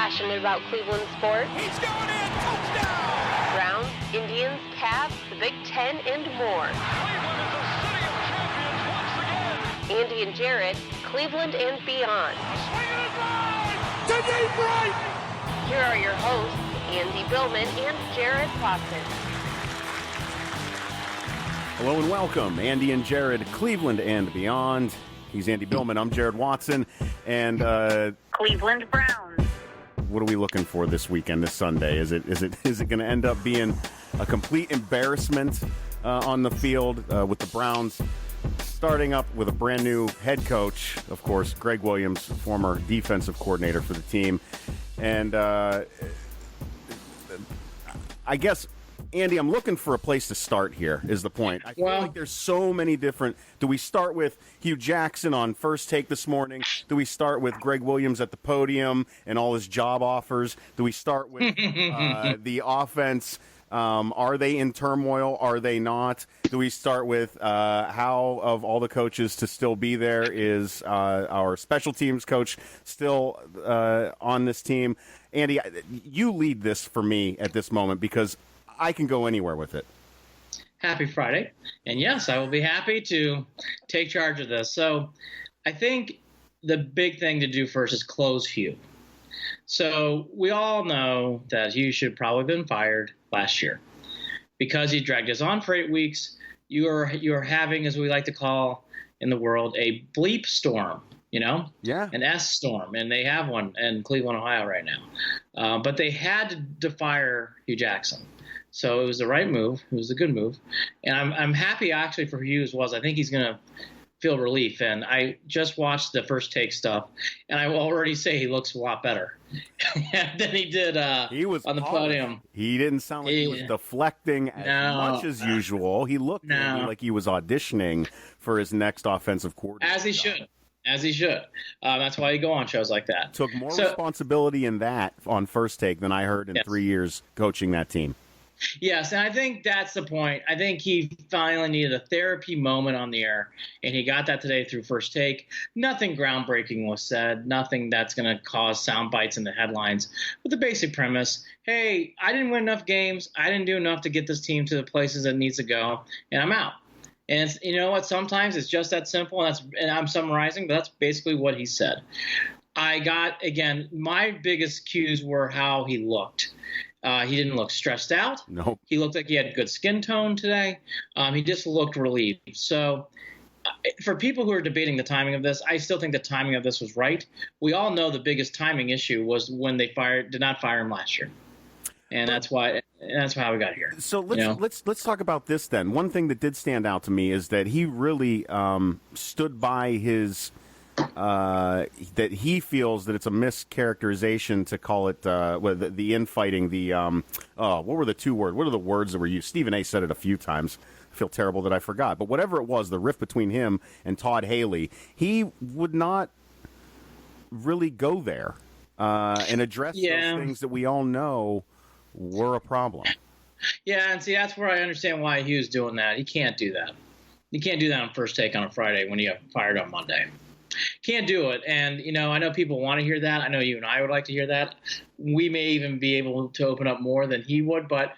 passionate about Cleveland sports. He's going in, touchdown! Browns, Indians, Cavs, the Big Ten, and more. Cleveland is a city of champions once again! Andy and Jarid, Cleveland and beyond. Swinging it line! To deep right! Here are your hosts, Andy Billman and Jarid Watson. Hello and welcome, Andy and Jarid, Cleveland and beyond. He's Andy Billman, I'm Jarid Watson, and Cleveland Browns. What are we looking for this weekend, this Sunday? Is it going to end up being a complete embarrassment on the field with the Browns starting up with a brand new head coach, of course, Greg Williams, former defensive coordinator for the team, and I guess, Andy, I'm looking for a place to start here, is the point. I feel like there's so many different... Do we start with Hugh Jackson on First Take this morning? Do we start with Greg Williams at the podium and all his job offers? Do we start with the offense? Are they in turmoil? Are they not? Do we start with how, of all the coaches to still be there, is our special teams coach still on this team? Andy, you lead this for me at this moment because I can go anywhere with it. Happy Friday. And yes, I will be happy to take charge of this. So I think the big thing to do first is close Hugh. So we all know that Hugh should have probably been fired last year because he dragged us on for 8 weeks. You're having, as we like to call in the world, a bleep storm, Yeah. An S storm. And they have one in Cleveland, Ohio right now. But they had to fire Hugh Jackson. So it was the right move. It was a good move. And I'm happy actually for Hugh as well. I think he's going to feel relief. And I just watched the First Take stuff, and I will already say he looks a lot better than he did on the podium. He didn't sound like he was deflecting as much as usual. He looked like he was auditioning for his next offensive coordinator. As he should. As he should. That's why you go on shows like that. Took more responsibility in that on First Take than I heard in 3 years coaching that team. Yes, and I think that's the point. I think he finally needed a therapy moment on the air, and he got that today through First Take. Nothing groundbreaking was said, nothing that's going to cause sound bites in the headlines. But the basic premise, hey, I didn't win enough games. I didn't do enough to get this team to the places it needs to go, and I'm out. And it's, you know what, sometimes it's just that simple, and I'm summarizing, but that's basically what he said. I got, again, my biggest cues were how he looked. He didn't look stressed out. Nope. He looked like he had good skin tone today. He just looked relieved. So for people who are debating the timing of this, I still think the timing of this was right. We all know the biggest timing issue was when they did not fire him last year. And that's how we got here. So let's talk about this then. One thing that did stand out to me is that he really stood by his that he feels that it's a mischaracterization to call it the infighting. What were the two words? What are the words that were used? Stephen A. said it a few times. I feel terrible that I forgot. But whatever it was, the rift between him and Todd Haley, he would not really go there and address those things that we all know were a problem. Yeah, and see, that's where I understand why he was doing that. He can't do that. You can't do that on First Take on a Friday when you got fired on Monday. Can't do it. And, I know people want to hear that. I know you and I would like to hear that. We may even be able to open up more than he would, but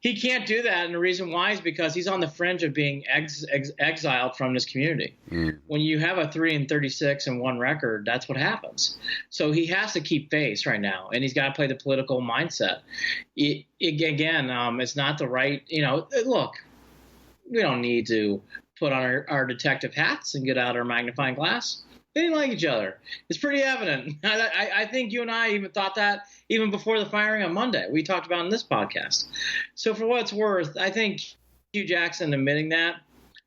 he can't do that. And the reason why is because he's on the fringe of being exiled from this community. When you have a 3-36 and 1 record, that's what happens. So he has to keep face right now, and he's got to play the political mindset. It's not the right, look, we don't need to put on our detective hats and get out our magnifying glass. They didn't like each other. It's pretty evident. I think you and I even thought that even before the firing on Monday. We talked about it in this podcast. So for what it's worth, I think Hugh Jackson admitting that,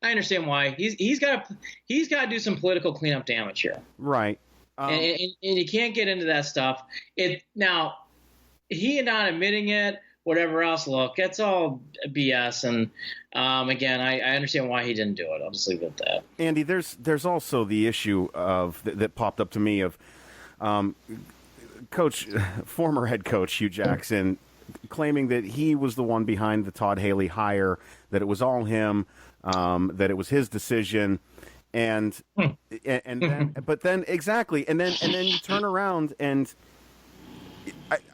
I understand why. He's got to do some political cleanup damage here. Right. And you can't get into that stuff. Now, he not admitting it, whatever else, look, it's all BS. And again, I understand why he didn't do it. I'll just leave it at that. Andy, there's also the issue of that popped up to me of former head coach Hugh Jackson claiming that he was the one behind the Todd Haley hire, that it was all him, that it was his decision. And then, but then exactly, and then you turn around and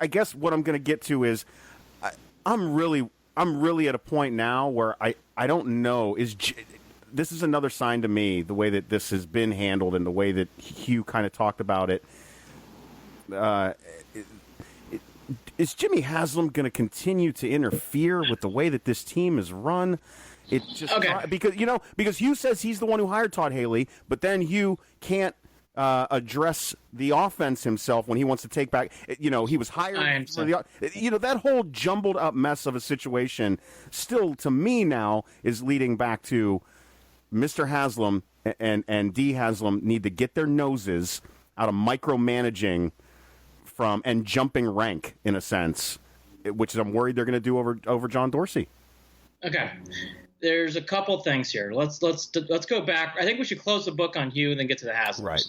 I guess what I'm going to get to is I'm really at a point now where I don't know. This is another sign to me, the way that this has been handled and the way that Hugh kind of talked about it. Is Jimmy Haslam going to continue to interfere with the way that this team is run? It just because Hugh says he's the one who hired Todd Haley, but then Hugh can't address the offense himself when he wants to take back. He was hired for that whole jumbled up mess of a situation. Still, to me now, is leading back to Mr. Haslam and D. Haslam need to get their noses out of micromanaging and jumping rank in a sense, which I'm worried they're going to do over John Dorsey. Okay. There's a couple things here. Let's go back. I think we should close the book on Hugh and then get to the Haslams. Right.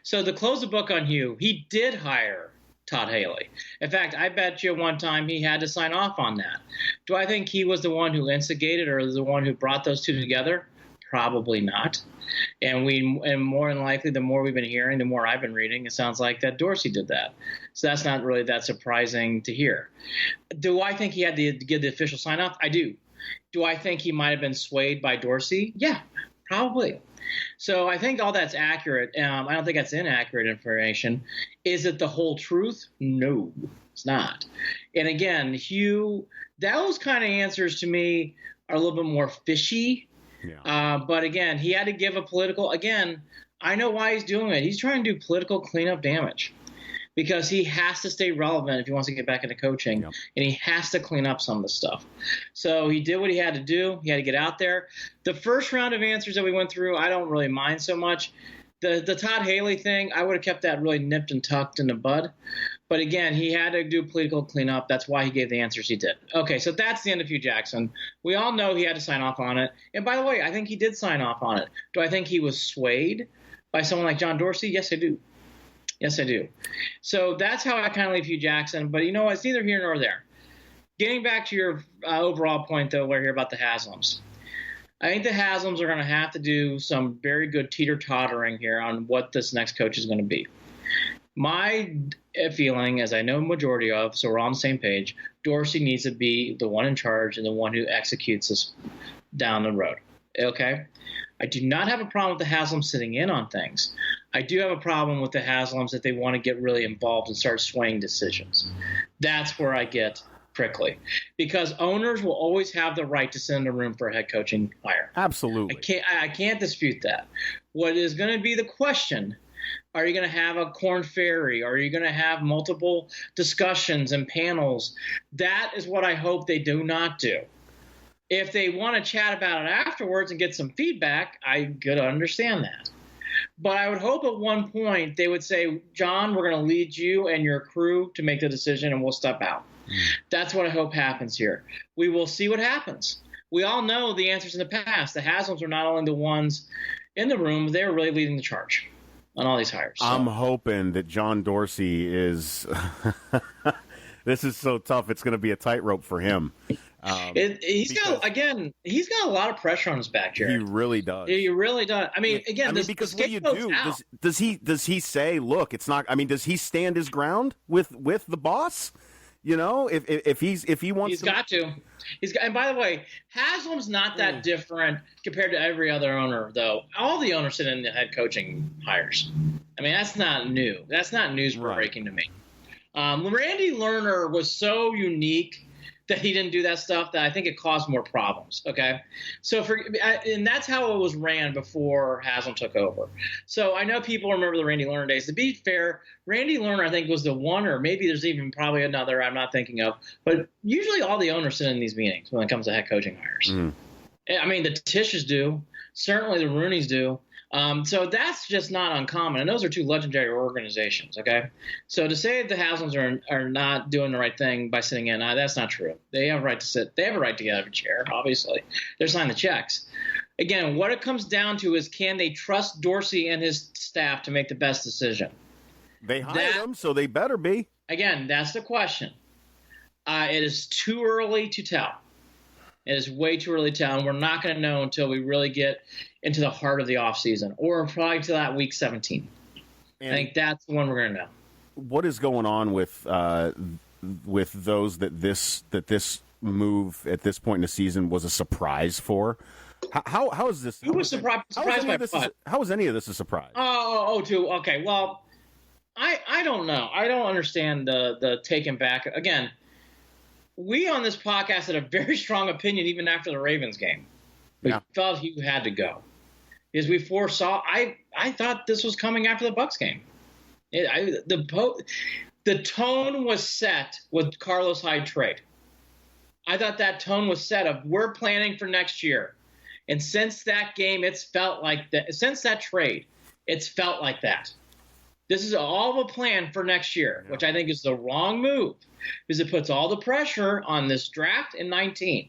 So to close the book on Hugh, he did hire Todd Haley. In fact, I bet you one time he had to sign off on that. Do I think he was the one who instigated or the one who brought those two together? Probably not. And more than likely, the more we've been hearing, the more I've been reading, it sounds like that Dorsey did that. So that's not really that surprising to hear. Do I think he had to give the official sign off? I do. Do I think he might have been swayed by Dorsey? Yeah, probably. So I think all that's accurate. I don't think that's inaccurate information. Is it the whole truth? No, it's not. And again, Hugh, those kind of answers to me are a little bit more fishy. Yeah. But again, he had to give a political. Again, I know why he's doing it. He's trying to do political cleanup damage because he has to stay relevant if he wants to get back into coaching, yep. And he has to clean up some of the stuff. So he did what he had to do. He had to get out there. The first round of answers that we went through, I don't really mind so much. The Todd Haley thing, I would have kept that really nipped and tucked in the bud. But again, he had to do political cleanup. That's why he gave the answers he did. Okay, so that's the end of Hugh Jackson. We all know he had to sign off on it. And by the way, I think he did sign off on it. Do I think he was swayed by someone like John Dorsey? Yes, I do. Yes, I do. So that's how I kind of leave Hugh Jackson. But you know what? It's neither here nor there. Getting back to your overall point, though, we're here about the Haslams. I think the Haslams are going to have to do some very good teeter-tottering here on what this next coach is going to be. My feeling, as I know majority of, so we're on the same page, Dorsey needs to be the one in charge and the one who executes this down the road. Okay? I do not have a problem with the Haslams sitting in on things. I do have a problem with the Haslams that they want to get really involved and start swaying decisions. That's where I get prickly, because owners will always have the right to sit in a room for a head coaching hire. Absolutely. I can't dispute that. What is going to be the question, are you going to have a corn ferry? Are you going to have multiple discussions and panels? That is what I hope they do not do. If they want to chat about it afterwards and get some feedback, I could understand that. But I would hope at one point they would say, John, we're going to lead you and your crew to make the decision and we'll step out. That's what I hope happens here. We will see what happens. We all know the answers in the past. The Haslams are not only the ones in the room, they're really leading the charge on all these hires. So. I'm hoping that John Dorsey is – this is so tough. It's going to be a tightrope for him. He's got a lot of pressure on his back, Jared. He really does. He really does. Because what do you do? Does he say, look, it's not? I mean, does he stand his ground with the boss? You know, if he wants, he's got to. And by the way, Haslam's not that different compared to every other owner, though. All the owners sit in the head coaching hires. I mean, that's not new. That's not news breaking to me. Randy Lerner was so unique that he didn't do that stuff that I think it caused more problems. Okay. So and that's how it was ran before Haslam took over. So I know people remember the Randy Lerner days. To be fair, Randy Lerner, I think, was the one, or maybe there's even probably another I'm not thinking of, but usually all the owners sit in these meetings when it comes to head coaching hires. I mean, the Tishes do. Certainly the Rooneys do. So that's just not uncommon. And those are two legendary organizations, okay? So to say the Haslams are not doing the right thing by sitting in, that's not true. They have a right to sit. They have a right to get out of a chair, obviously. They're signing the checks. Again, what it comes down to is, can they trust Dorsey and his staff to make the best decision? They hired him, so they better be. Again, that's the question. It is too early to tell. It is way too early to tell, and we're not going to know until we really get into the heart of the offseason, or probably to that week 17. I think that's the one we're going to know. what is going on with those that this move at this point in the season was a surprise for? How is this? Who was surprised by what? How is any of this a surprise? Okay. Well, I don't know. I don't understand the taken back. Again, we on this podcast had a very strong opinion even after the Ravens game. We felt he had to go because we foresaw. I thought this was coming after the Bucs game. The tone was set with Carlos Hyde trade. I thought that tone was set of we're planning for next year. And since that game, it's felt like that. Since that trade, it's felt like that. This is all of a plan for next year, which I think is the wrong move because it puts all the pressure on this draft in 19.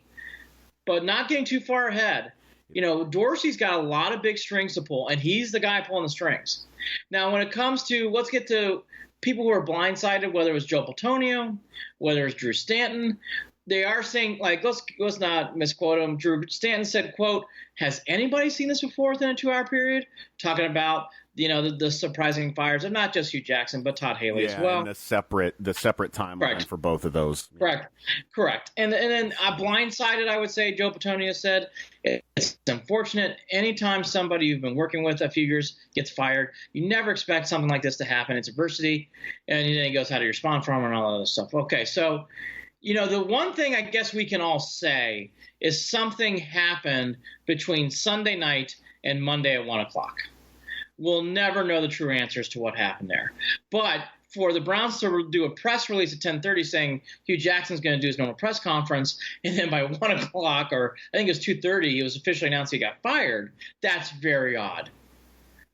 But not getting too far ahead. Dorsey's got a lot of big strings to pull, and he's the guy pulling the strings. Now, when it comes to, let's get to people who are blindsided, whether it was Joe Platonio, whether it was Drew Stanton, they are saying, let's not misquote him. Drew Stanton said, quote, has anybody seen this before within a 2-hour period? Talking about, the surprising fires of not just Hugh Jackson, but Todd Haley as well. And the separate timeline for both of those. Correct. And then blindsided, I would say, Joe Platonio said, it's unfortunate. Anytime somebody you've been working with a few years gets fired, you never expect something like this to happen. It's adversity. And then he goes, how do you respond from it and all that other stuff. Okay, so the one thing I guess we can all say is something happened between Sunday night and Monday at 1 o'clock. We'll never know the true answers to what happened there. But for the Browns to do a press release at 10:30 saying Hugh Jackson's going to do his normal press conference, and then by 1 o'clock, or I think it was 2:30, it was officially announced he got fired, that's very odd.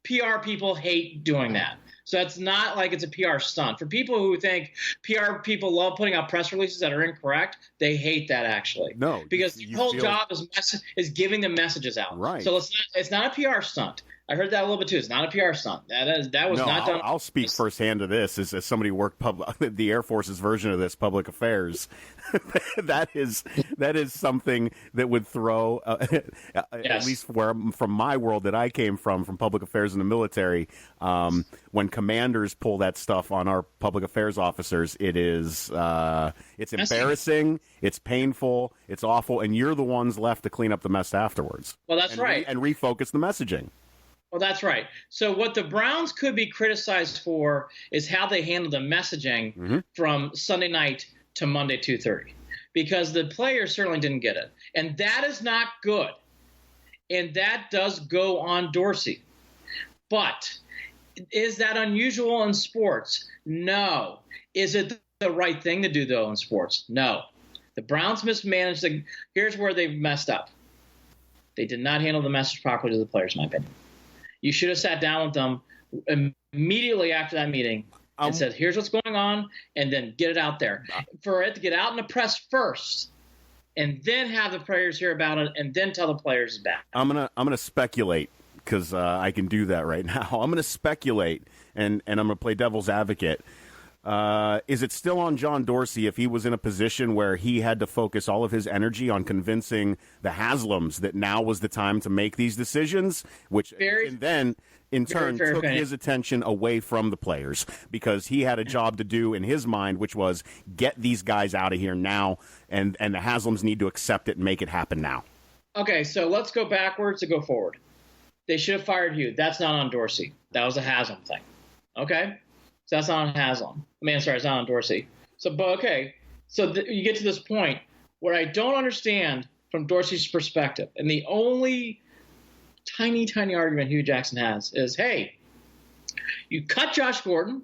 PR people hate doing that. So it's not like it's a PR stunt. For people who think PR people love putting out press releases that are incorrect, they hate that actually. No, because the whole job is giving the messages out. Right. So it's not a PR stunt. I heard that a little bit too. It's not a PR stunt. That was not done. I'll speak firsthand to this as somebody who worked the Air Force's version of this, public affairs. that is something that would throw, at least from my world that I came from public affairs in the military. When commanders pull that stuff on our public affairs officers, it's embarrassing, it's painful, it's awful, and you're the ones left to clean up the mess afterwards. Well, that's right. And refocus the messaging. Well, that's right. So what the Browns could be criticized for is how they handled the messaging from Sunday night to Monday 2:30, because the players certainly didn't get it. And that is not good. And that does go on Dorsey. But is that unusual in sports? No. Is it the right thing to do, though, in sports? No. The Browns mismanaged. Here's where they've messed up. They did not handle the message properly to the players, in my opinion. You should have sat down with them immediately after that meeting and said, here's what's going on, and then get it out there. For it to get out in the press first and then have the players hear about it and then tell the players back. I'm gonna speculate because I can do that right now. I'm going to speculate, and I'm going to play devil's advocate. Is it still on John Dorsey if he was in a position where he had to focus all of his energy on convincing the Haslams that now was the time to make these decisions, which then in turn took his attention away from the players because he had a job to do in his mind, which was get these guys out of here now, and the Haslams need to accept it and make it happen now. Okay, so let's go backwards to go forward. They should have fired you. That's not on Dorsey. That was a Haslam thing. Okay? So that's not on Haslam. It's not on Dorsey. So you get to this point where I don't understand from Dorsey's perspective, and the only tiny, tiny argument Hugh Jackson has is, hey, you cut Josh Gordon,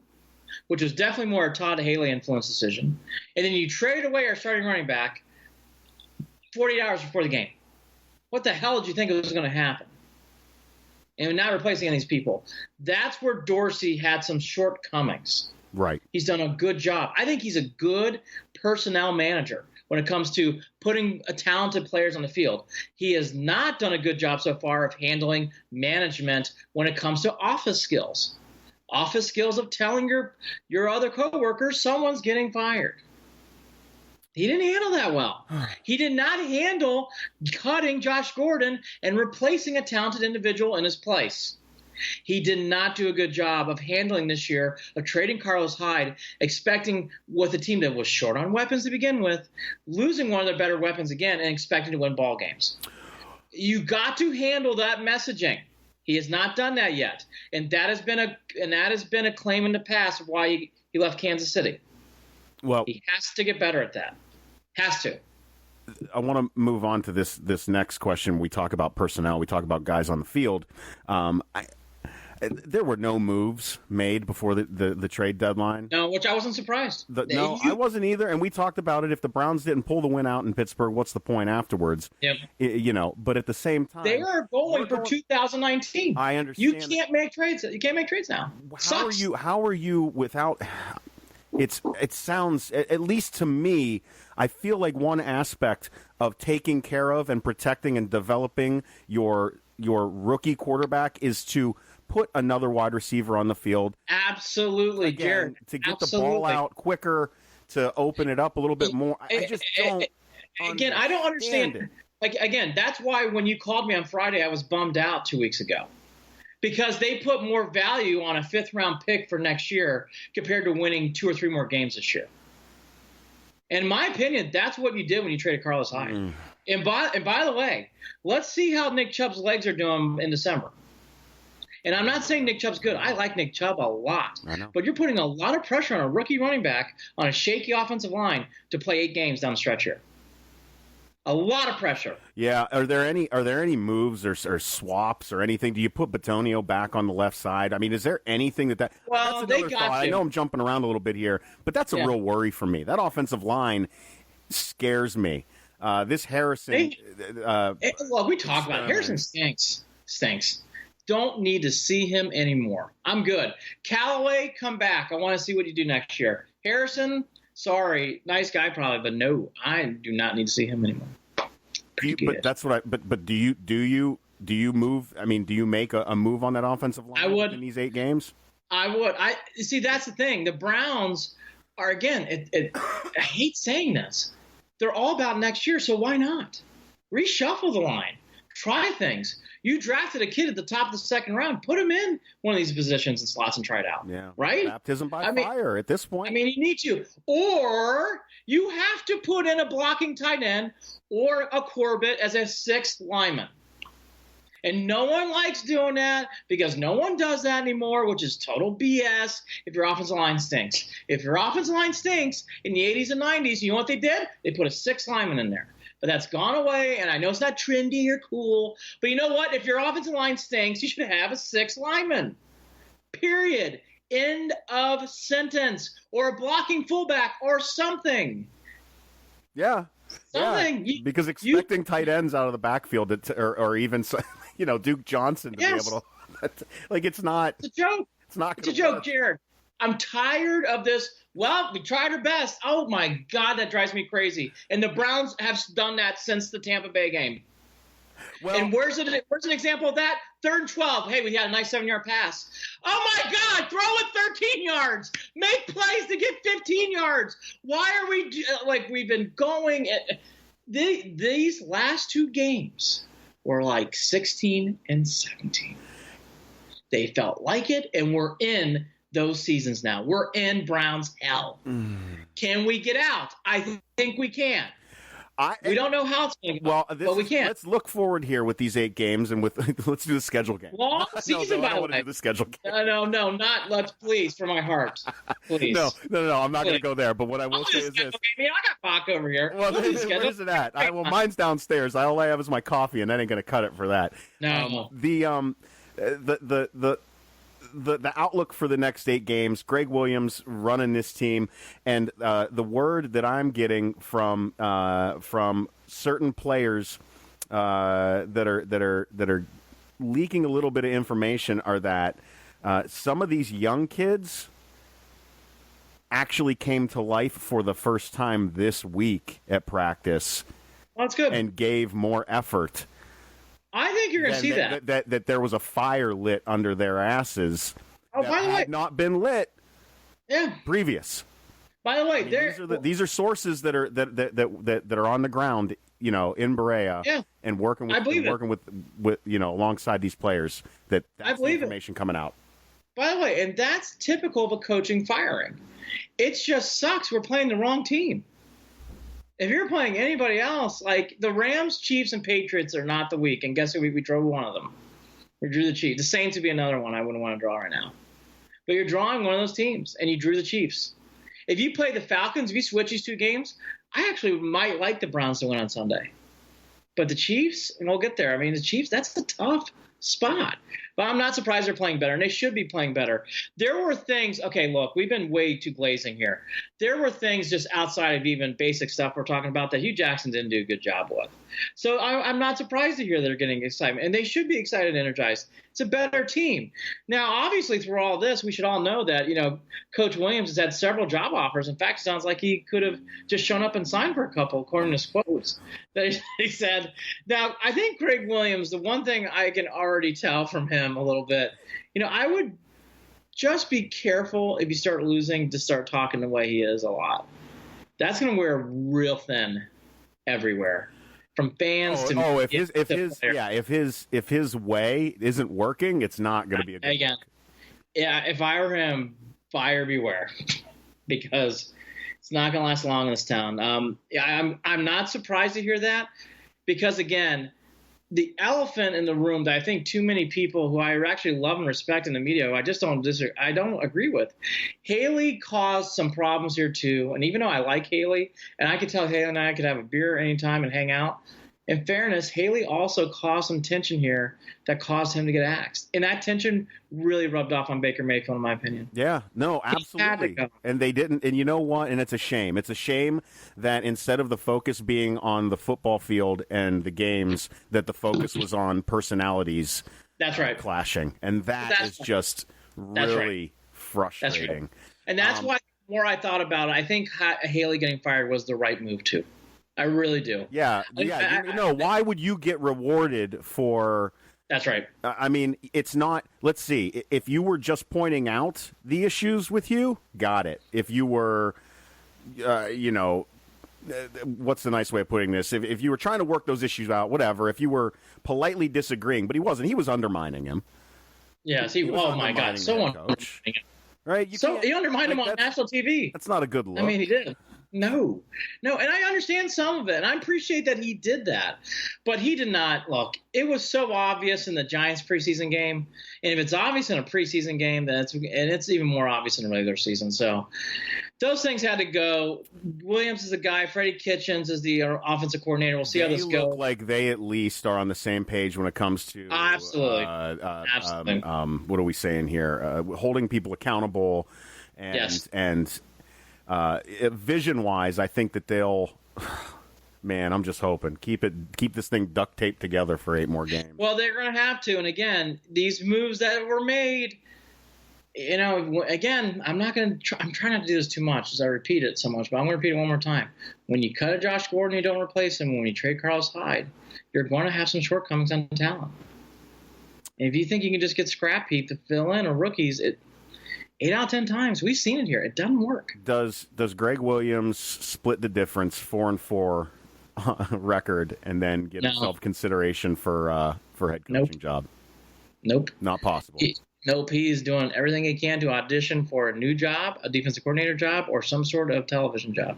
which was definitely more a Todd Haley influence decision, and then you traded away our starting running back 48 hours before the game. What the hell did you think was going to happen? And we're not replacing any of these people. That's where Dorsey had some shortcomings. Right. He's done a good job. I think he's a good personnel manager when it comes to putting talented players on the field. He has not done a good job so far of handling management when it comes to office skills. Office skills of telling your other coworkers someone's getting fired. He didn't handle that well. He did not handle cutting Josh Gordon and replacing a talented individual in his place. He did not do a good job of handling this year, of trading Carlos Hyde, expecting with a team that was short on weapons to begin with, losing one of their better weapons again, and expecting to win ball games. You got to handle that messaging. He has not done that yet, and that has been a claim in the past of why he left Kansas City. Well, he has to get better at that. Has to. I want to move on to this next question. We talk about personnel. We talk about guys on the field. There were no moves made before the trade deadline. No, which I wasn't surprised. I wasn't either. And we talked about it. If the Browns didn't pull the win out in Pittsburgh, what's the point afterwards? Yep. But at the same time, they are going for 2019. I understand. You can't make trades. You can't make trades now. How are you without? It sounds, at least to me, I feel like one aspect of taking care of and protecting and developing your rookie quarterback is to put another wide receiver on the field. Absolutely, again, Jared. To get the ball out quicker, to open it up a little bit more. I just don't. Again, I don't understand. It. Like, again, that's why when you called me on Friday, I was bummed out 2 weeks ago. Because they put more value on a fifth-round pick for next year compared to winning 2 or 3 more games this year. In my opinion, that's what you did when you traded Carlos Hyde. And by the way, let's see how Nick Chubb's legs are doing in December. And I'm not saying Nick Chubb's good. I like Nick Chubb a lot. I know. But you're putting a lot of pressure on a rookie running back on a shaky offensive line to play 8 games down the stretch here. A lot of pressure. Yeah. Are there any moves or swaps or anything? Do you put Batonio back on the left side? I mean, is there anything that? Well, that's they another got thought. to. I know I'm jumping around a little bit here, but that's a real worry for me. That offensive line scares me. This Harrison. Well, we talk about it. Harrison stinks. Don't need to see him anymore. I'm good. Callaway, come back. I want to see what you do next year. Harrison, sorry, nice guy probably, but no, I do not need to see him anymore. But that's what I. But do you move? I mean, do you make a move on that offensive line? I would in these 8 games. I would. I see. That's the thing. The Browns are again. I hate saying this. They're all about next year. So why not reshuffle the line? Try things. You drafted a kid at the top of the second round. Put him in one of these positions and slots and try it out. Yeah. Right? Baptism by fire at this point. I mean, you need to. Or you have to put in a blocking tight end or a Corbett as a 6th lineman. And no one likes doing that because no one does that anymore, which is total BS if your offensive line stinks. If your offensive line stinks in the 80s and 90s, you know what they did? They put a 6th lineman in there. But that's gone away, and I know it's not trendy or cool. But you know what? If your offensive line stinks, you should have a 6th lineman. Period. End of sentence. Or a blocking fullback or something. Yeah. Something. Yeah. Because expecting tight ends out of the backfield or even, Duke Johnson to be able to. Like, it's not. It's a joke. It's not. It's a joke, Jared. I'm tired of this. Well, we tried our best. Oh, my God, that drives me crazy. And the Browns have done that since the Tampa Bay game. Well, and where's an example of that? 3rd and 12. Hey, we had a nice 7-yard pass. Oh, my God, throw it 13 yards. Make plays to get 15 yards. Why are we we've been going these last 2 games were like 16 and 17. They felt like it, and we're in those seasons now. We're in Browns hell. Can we get out? I think we can. We don't know how it's going to go, but we can. Let's look forward here with these 8 games and let's do the schedule game. Long season, by the way. I don't want to do the schedule game. No, not let's please for my heart. Please. No, I'm not going to go there. But what I will say is this. I got Bach over here. Well, where's it at? Mine's downstairs. All I have is my coffee, and that ain't going to cut it for that. No. The outlook for the next 8 games, Greg Williams running this team, and the word that I'm getting from certain players that are leaking a little bit of information are that some of these young kids actually came to life for the first time this week at practice. Well, that's good. And gave more effort. I think you're going to see that there was a fire lit under their asses. Oh, by the way, had not been lit. Yeah. Previous. By the way, these are sources that are on the ground in Berea and working with alongside these players, that's the information coming out. By the way, and that's typical of a coaching firing. It just sucks. We're playing the wrong team. If you're playing anybody else, like the Rams, Chiefs, and Patriots are not the week, and guess who? We drew one of them. We drew the Chiefs. The Saints would be another one I wouldn't want to draw right now. But you're drawing one of those teams, and you drew the Chiefs. If you play the Falcons, if you switch these two games, I actually might like the Browns to win on Sunday. But the Chiefs, and we'll get there. I mean, the Chiefs, that's a tough spot. But I'm not surprised they're playing better, and they should be playing better. There were things – okay, look, we've been way too glazing here. There were things just outside of even basic stuff we're talking about that Hugh Jackson didn't do a good job with. So I'm not surprised to hear they're getting excitement, and they should be excited and energized. It's a better team. Now, obviously, through all this, we should all know that, Coach Williams has had several job offers. In fact, it sounds like he could have just shown up and signed for a couple, according to his quotes that he said. Now, I think Greg Williams, the one thing I can already tell from him a little bit, I would just be careful if you start losing to start talking the way he is a lot. That's going to wear real thin everywhere. From fans to if his way isn't working, it's not going to be a good look. Yeah, if I were him, buyer beware, because it's not going to last long in this town. I'm not surprised to hear that, because again, the elephant in the room that I think too many people who I actually love and respect in the media, who I just don't agree with. Haley caused some problems here too, and even though I like Haley, and I could tell Haley and I could have a beer anytime and hang out, in fairness, Haley also caused some tension here that caused him to get axed. And that tension really rubbed off on Baker Mayfield, in my opinion. Yeah, no, absolutely. And they didn't. And you know what? And it's a shame. It's a shame that instead of the focus being on the football field and the games, that the focus was on personalities clashing. And that is just really frustrating. That's right. And that's why the more I thought about it, I think Haley getting fired was the right move, too. I really do. Yeah. Why would you get rewarded for? That's right. I mean, it's not. Let's see. If you were just pointing out the issues with you, got it. If you were, what's the nice way of putting this? If you were trying to work those issues out, whatever. If you were politely disagreeing, but he wasn't. He was undermining him. Yes. Oh my God. So undermining him. Right. He undermined him on national TV. That's not a good look. I mean, he did. No, and I understand some of it, and I appreciate that he did that, but he did not. Look, it was so obvious in the Giants preseason game, and if it's obvious in a preseason game, then it's even more obvious in a regular season. So those things had to go. Williams is the guy. Freddie Kitchens is the offensive coordinator. We'll see how this goes. They look like they at least are on the same page when it comes to absolutely. What are we saying here? Holding people accountable, and vision-wise, I think that they'll. Man, I'm just hoping keep this thing duct taped together for 8 more games. Well, they're going to have to, and again, these moves that were made. Again, I'm trying not to do this too much as I repeat it so much, but I'm going to repeat it one more time. When you cut a Josh Gordon, you don't replace him. When you trade Carlos Hyde, you're going to have some shortcomings on talent. And if you think you can just get scrap heap to fill in or rookies, 8 out of 10 times we've seen it here. It doesn't work. Does Greg Williams split the difference 4-4 record and then get himself consideration for head coaching job? Nope. Not possible. Nope. He's doing everything he can to audition for a new job, a defensive coordinator job, or some sort of television job.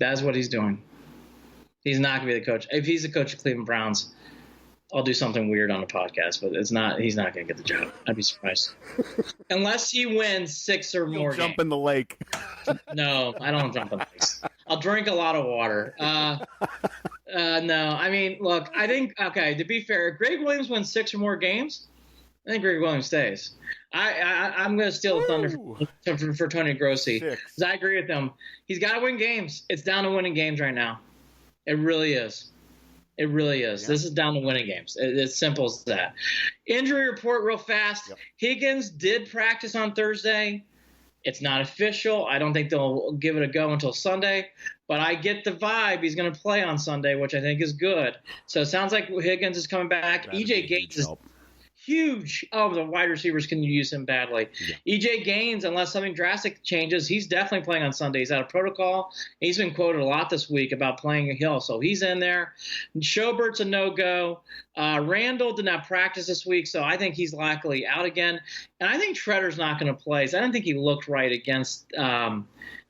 That's what he's doing. He's not going to be the coach. If he's the coach of Cleveland Browns, I'll do something weird on the podcast, but he's not going to get the job. I'd be surprised. Unless he wins 6 or more games. Jump in the lake. No, I don't jump in the lake. I'll drink a lot of water. No, I mean, look, I think, okay, to be fair, if Greg Williams wins 6 or more games, I think Greg Williams stays. I'm going to steal the thunder for Tony Grossi. Because I agree with him. He's got to win games. It's down to winning games right now. It really is. It really is. Yeah. This is down to winning games. It's simple as that. Injury report real fast. Yep. Higgins did practice on Thursday. It's not official. I don't think they'll give it a go until Sunday. But I get the vibe he's going to play on Sunday, which I think is good. So it sounds like Higgins is coming back. EJ Gates is huge. Oh, the wide receivers can use him badly. Yeah. EJ Gaines, unless something drastic changes, he's definitely playing on Sunday. He's out of protocol. He's been quoted a lot this week about playing a Hill, so he's in there. Schobert's a no-go. Randall did not practice this week, so I think he's likely out again. And I think Tretter's not going to play. So I don't think he looked right against the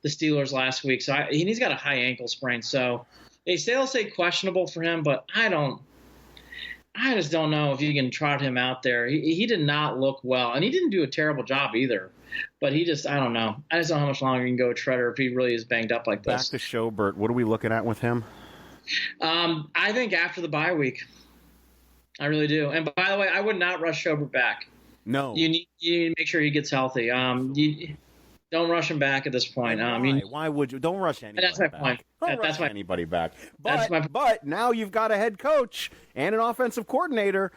Steelers last week. So he's got a high ankle sprain. So they'll say questionable for him, but I just don't know if you can trot him out there. He did not look well, and he didn't do a terrible job either. But I don't know. I just don't know how much longer you can go with Tretter if he really is banged up like this. Back to Schobert. What are we looking at with him? I think after the bye week. I really do. And by the way, I would not rush Schobert back. No. You need to make sure he gets healthy. Don't rush him back at this point. Why would you? Don't rush anybody back. That's my point. Don't rush anybody back. But now you've got a head coach and an offensive coordinator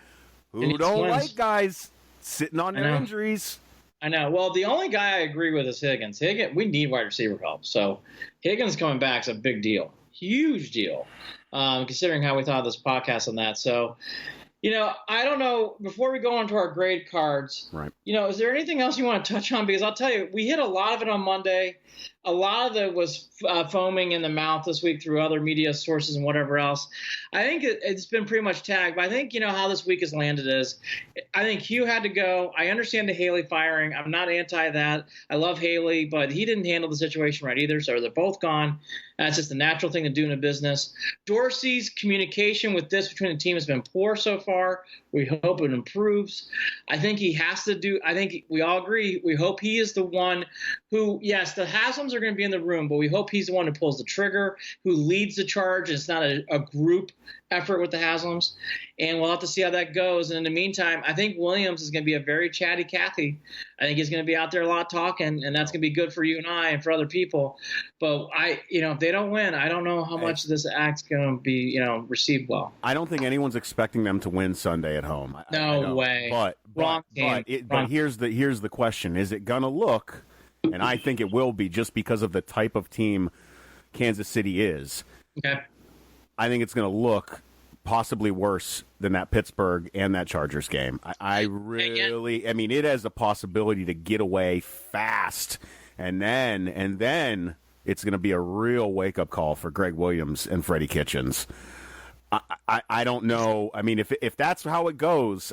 who don't like guys sitting on their injuries. I know. Well, the only guy I agree with is Higgins. We need wide receiver help. So Higgins coming back is a big deal. Huge deal, considering how we thought of this podcast on that. So, I don't know. Before we go on to our grade cards, right. Is there anything else you want to touch on? Because I'll tell you, we hit a lot of it on Monday. A lot of it was foaming in the mouth this week through other media sources and whatever else. I think it's been pretty much tagged. But I think, how this week has landed is I think Hugh had to go. I understand the Haley firing. I'm not anti that. I love Haley, but he didn't handle the situation right either. So they're both gone. That's just the natural thing to do in a business. Dorsey's communication with this between the team has been poor so far. We hope it improves. I think he has to do – I think we all agree. We hope he is the one who – yes, the Haslams are going to be in the room, but we hope he's the one who pulls the trigger, who leads the charge. It's not a group effort with the Haslams. And we'll have to see how that goes. And in the meantime, I think Williams is going to be a very chatty Cathy. I think he's going to be out there a lot talking, and that's going to be good for you and I and for other people. But if they don't win, I don't know how much this act's going to be, received well. I don't think anyone's expecting them to win Sunday at home. No way. But here's the question: is it going to look? And I think it will be, just because of the type of team Kansas City is. Okay. I think it's going to look possibly worse than that Pittsburgh and that Chargers game. I mean, it has a possibility to get away fast, and then it's going to be a real wake-up call for Greg Williams and Freddie Kitchens. I don't know. I mean, if that's how it goes,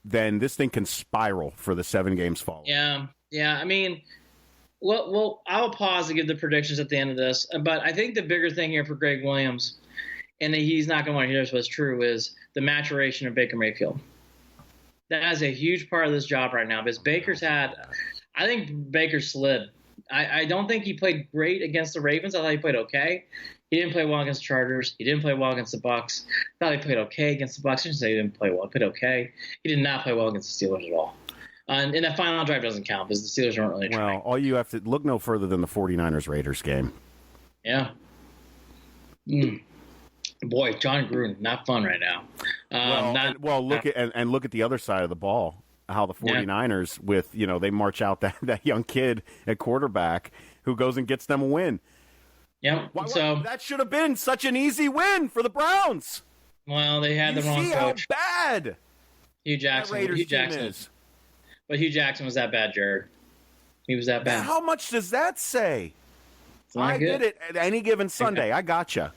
then this thing can spiral for the 7 games following. Yeah. I mean, well, I'll pause to give the predictions at the end of this, but I think the bigger thing here for Greg Williams, and he's not going to want to hear this, but it's true, is the maturation of Baker Mayfield. That is a huge part of this job right now, because I think Baker slid. I don't think he played great against the Ravens. I thought he played okay. He didn't play well against the Chargers. He didn't play well against the Bucs. I thought he played okay against the Bucs. I shouldn't say he didn't play well. He played okay. He did not play well against the Steelers at all. And that final drive doesn't count because the Steelers aren't really trying. Well, all you have to look no further than the 49ers-Raiders game. Yeah. Boy, John Gruden, not fun right now. Look at the other side of the ball. How the 49ers with, they march out that young kid at quarterback who goes and gets them a win. Yep. So that should have been such an easy win for the Browns. Well, they had the wrong coach. See how bad Hugh Jackson is. But Hugh Jackson was that bad, Jared. He was that bad. How much does that say? I did it at any given Sunday. I gotcha.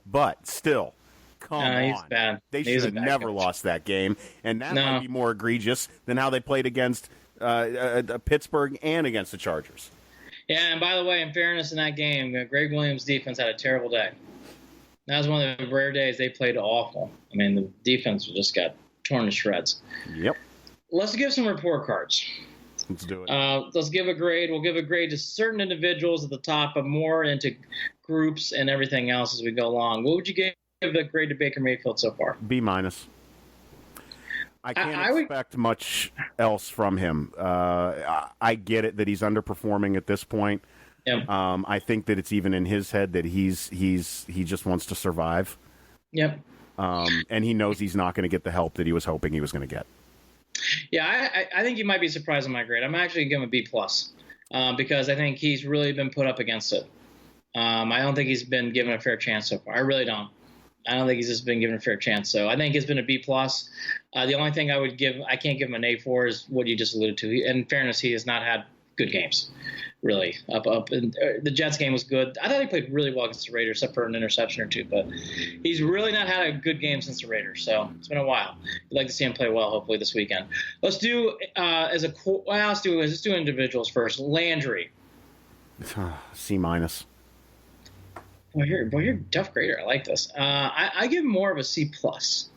But still, come on. He's bad. They should have never lost that game, and that might be more egregious than how they played against Pittsburgh and against the Chargers. Yeah, and by the way, in fairness in that game, Greg Williams' defense had a terrible day. That was one of the rare days they played awful. I mean, the defense just got torn to shreds. Yep. Let's give some report cards. Let's do it. Let's give a grade. We'll give a grade to certain individuals at the top, but more into groups and everything else as we go along. What would you give the grade to Baker Mayfield so far? B-. I can't expect much else from him. I get it that he's underperforming at this point. Yep. I think that it's even in his head that he just wants to survive. Yep. And he knows he's not going to get the help that he was hoping he was going to get. Yeah, I think you might be surprised on my grade. I'm actually giving him a B+, because I think he's really been put up against it. I don't think he's been given a fair chance so far. I really don't. I don't think he's just been given a fair chance. So I think it's been a B plus. The only thing I can't give him an A for is what you just alluded to. In fairness, he has not had good games, really. And the Jets game was good. I thought he played really well against the Raiders, except for an interception or two. But he's really not had a good game since the Raiders. So it's been a while. I'd like to see him play well, hopefully this weekend. Let's do let's do individuals first. Landry. C minus. Boy, you're a tough grader. I like this. I give him more of a C plus.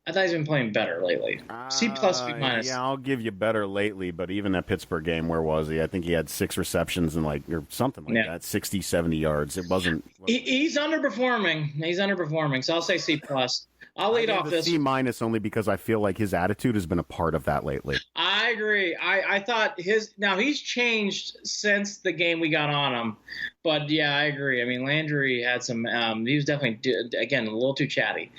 I thought he's been playing better lately. C plus, B minus. Yeah, I'll give you better lately, but even that Pittsburgh game, where was he? I think he had 6 receptions and or something like that, 60, 70 yards. It wasn't. He's underperforming. He's underperforming. So I'll say C plus. I'll lead off this. C minus only because I feel like his attitude has been a part of that lately. I agree. I thought he's changed since the game we got on him. But yeah, I agree. I mean, Landry had some, he was definitely, again, a little too chatty.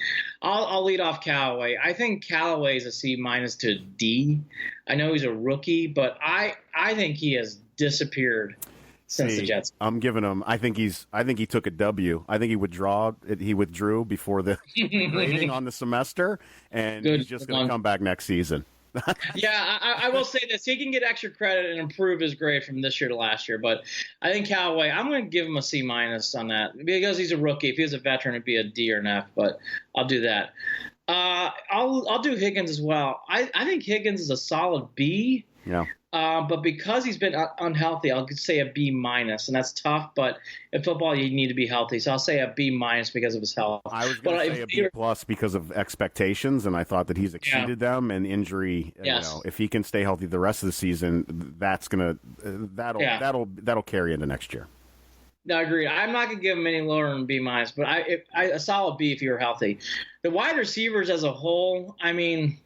I'll lead off Callaway. I think Callaway is a C minus to D. I know he's a rookie, but I think he has disappeared since the Jets. I'm giving him. I think he took a W. I think he withdrew before the grading on the semester, and he's just going to come back next season. Yeah, I will say this: he can get extra credit and improve his grade from this year to last year. But I think Callaway, I'm going to give him a C minus on that because he's a rookie. If he was a veteran, it'd be a D or an F. But I'll do that. I'll do Higgins as well. I think Higgins is a solid B. Yeah. But because he's been unhealthy, I'll say a B minus, and that's tough. But in football, you need to be healthy, so I'll say a B minus because of his health. I was going to say a B plus because of expectations, and I thought that he's exceeded them. And injury, yes. If he can stay healthy the rest of the season, that'll carry into next year. No, I agree. I'm not going to give him any lower than B minus, but a solid B if you were healthy. The wide receivers as a whole, I mean,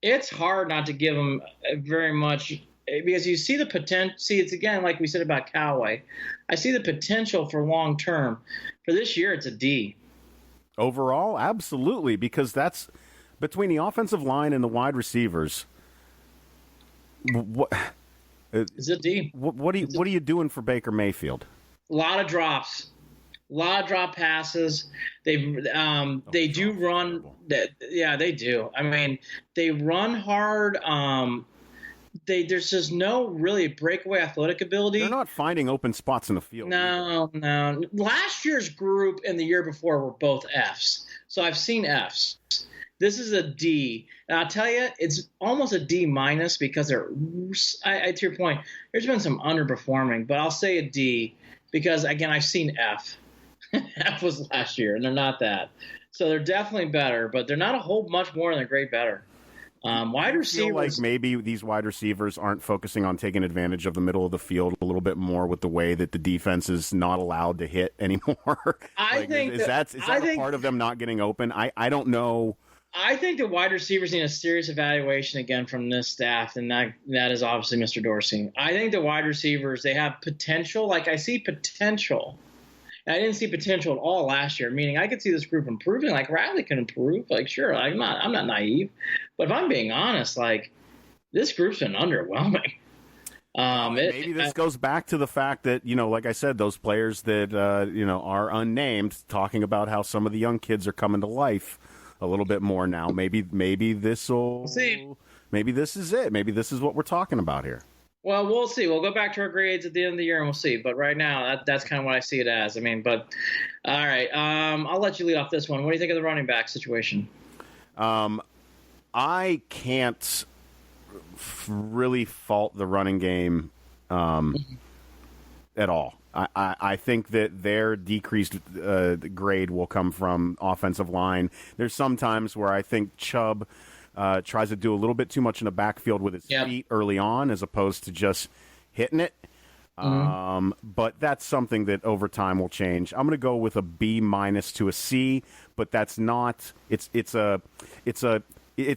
it's hard not to give them very much because you see the potential. See, it's again like we said about Callaway. I see the potential for long term. For this year, it's a D. Overall, absolutely, because that's between the offensive line and the wide receivers. What is it D? What are you doing for Baker Mayfield? A lot of drops. A lot of drop passes. They do run. Yeah, they do. I mean, they run hard. There's just no really breakaway athletic ability. They're not finding open spots in the field. No. Last year's group and the year before were both Fs. So I've seen Fs. This is a D. And I'll tell you, it's almost a D minus because to your point, there's been some underperforming. But I'll say a D because, again, I've seen F. F was last year, and they're not that. So they're definitely better, but they're not a whole much more than a great better. Wide receivers. I feel like maybe these wide receivers aren't focusing on taking advantage of the middle of the field a little bit more with the way that the defense is not allowed to hit anymore. I think is that a part of them not getting open? I don't know. I think the wide receivers need a serious evaluation again from this staff, and that is obviously Mr. Dorsey. I think the wide receivers, they have potential. Like, I see potential. I didn't see potential at all last year, meaning I could see this group improving. Like, Riley can improve. Like, sure, I'm not naive. But if I'm being honest, like, this group's been underwhelming. Maybe this goes back to the fact that, like I said, those players that, are unnamed, talking about how some of the young kids are coming to life a little bit more now. Maybe this will see. Maybe this is it. Maybe this is what we're talking about here. Well, we'll see. We'll go back to our grades at the end of the year, and we'll see. But right now, that's kind of what I see it as. I mean, but all right. I'll let you lead off this one. What do you think of the running back situation? I can't really fault the running game at all. I think that their decreased grade will come from offensive line. There's some times where I think Chubb tries to do a little bit too much in the backfield with his feet early on as opposed to just hitting it. But that's something that over time will change. I'm going to go with a B minus to a C, but that's not. It's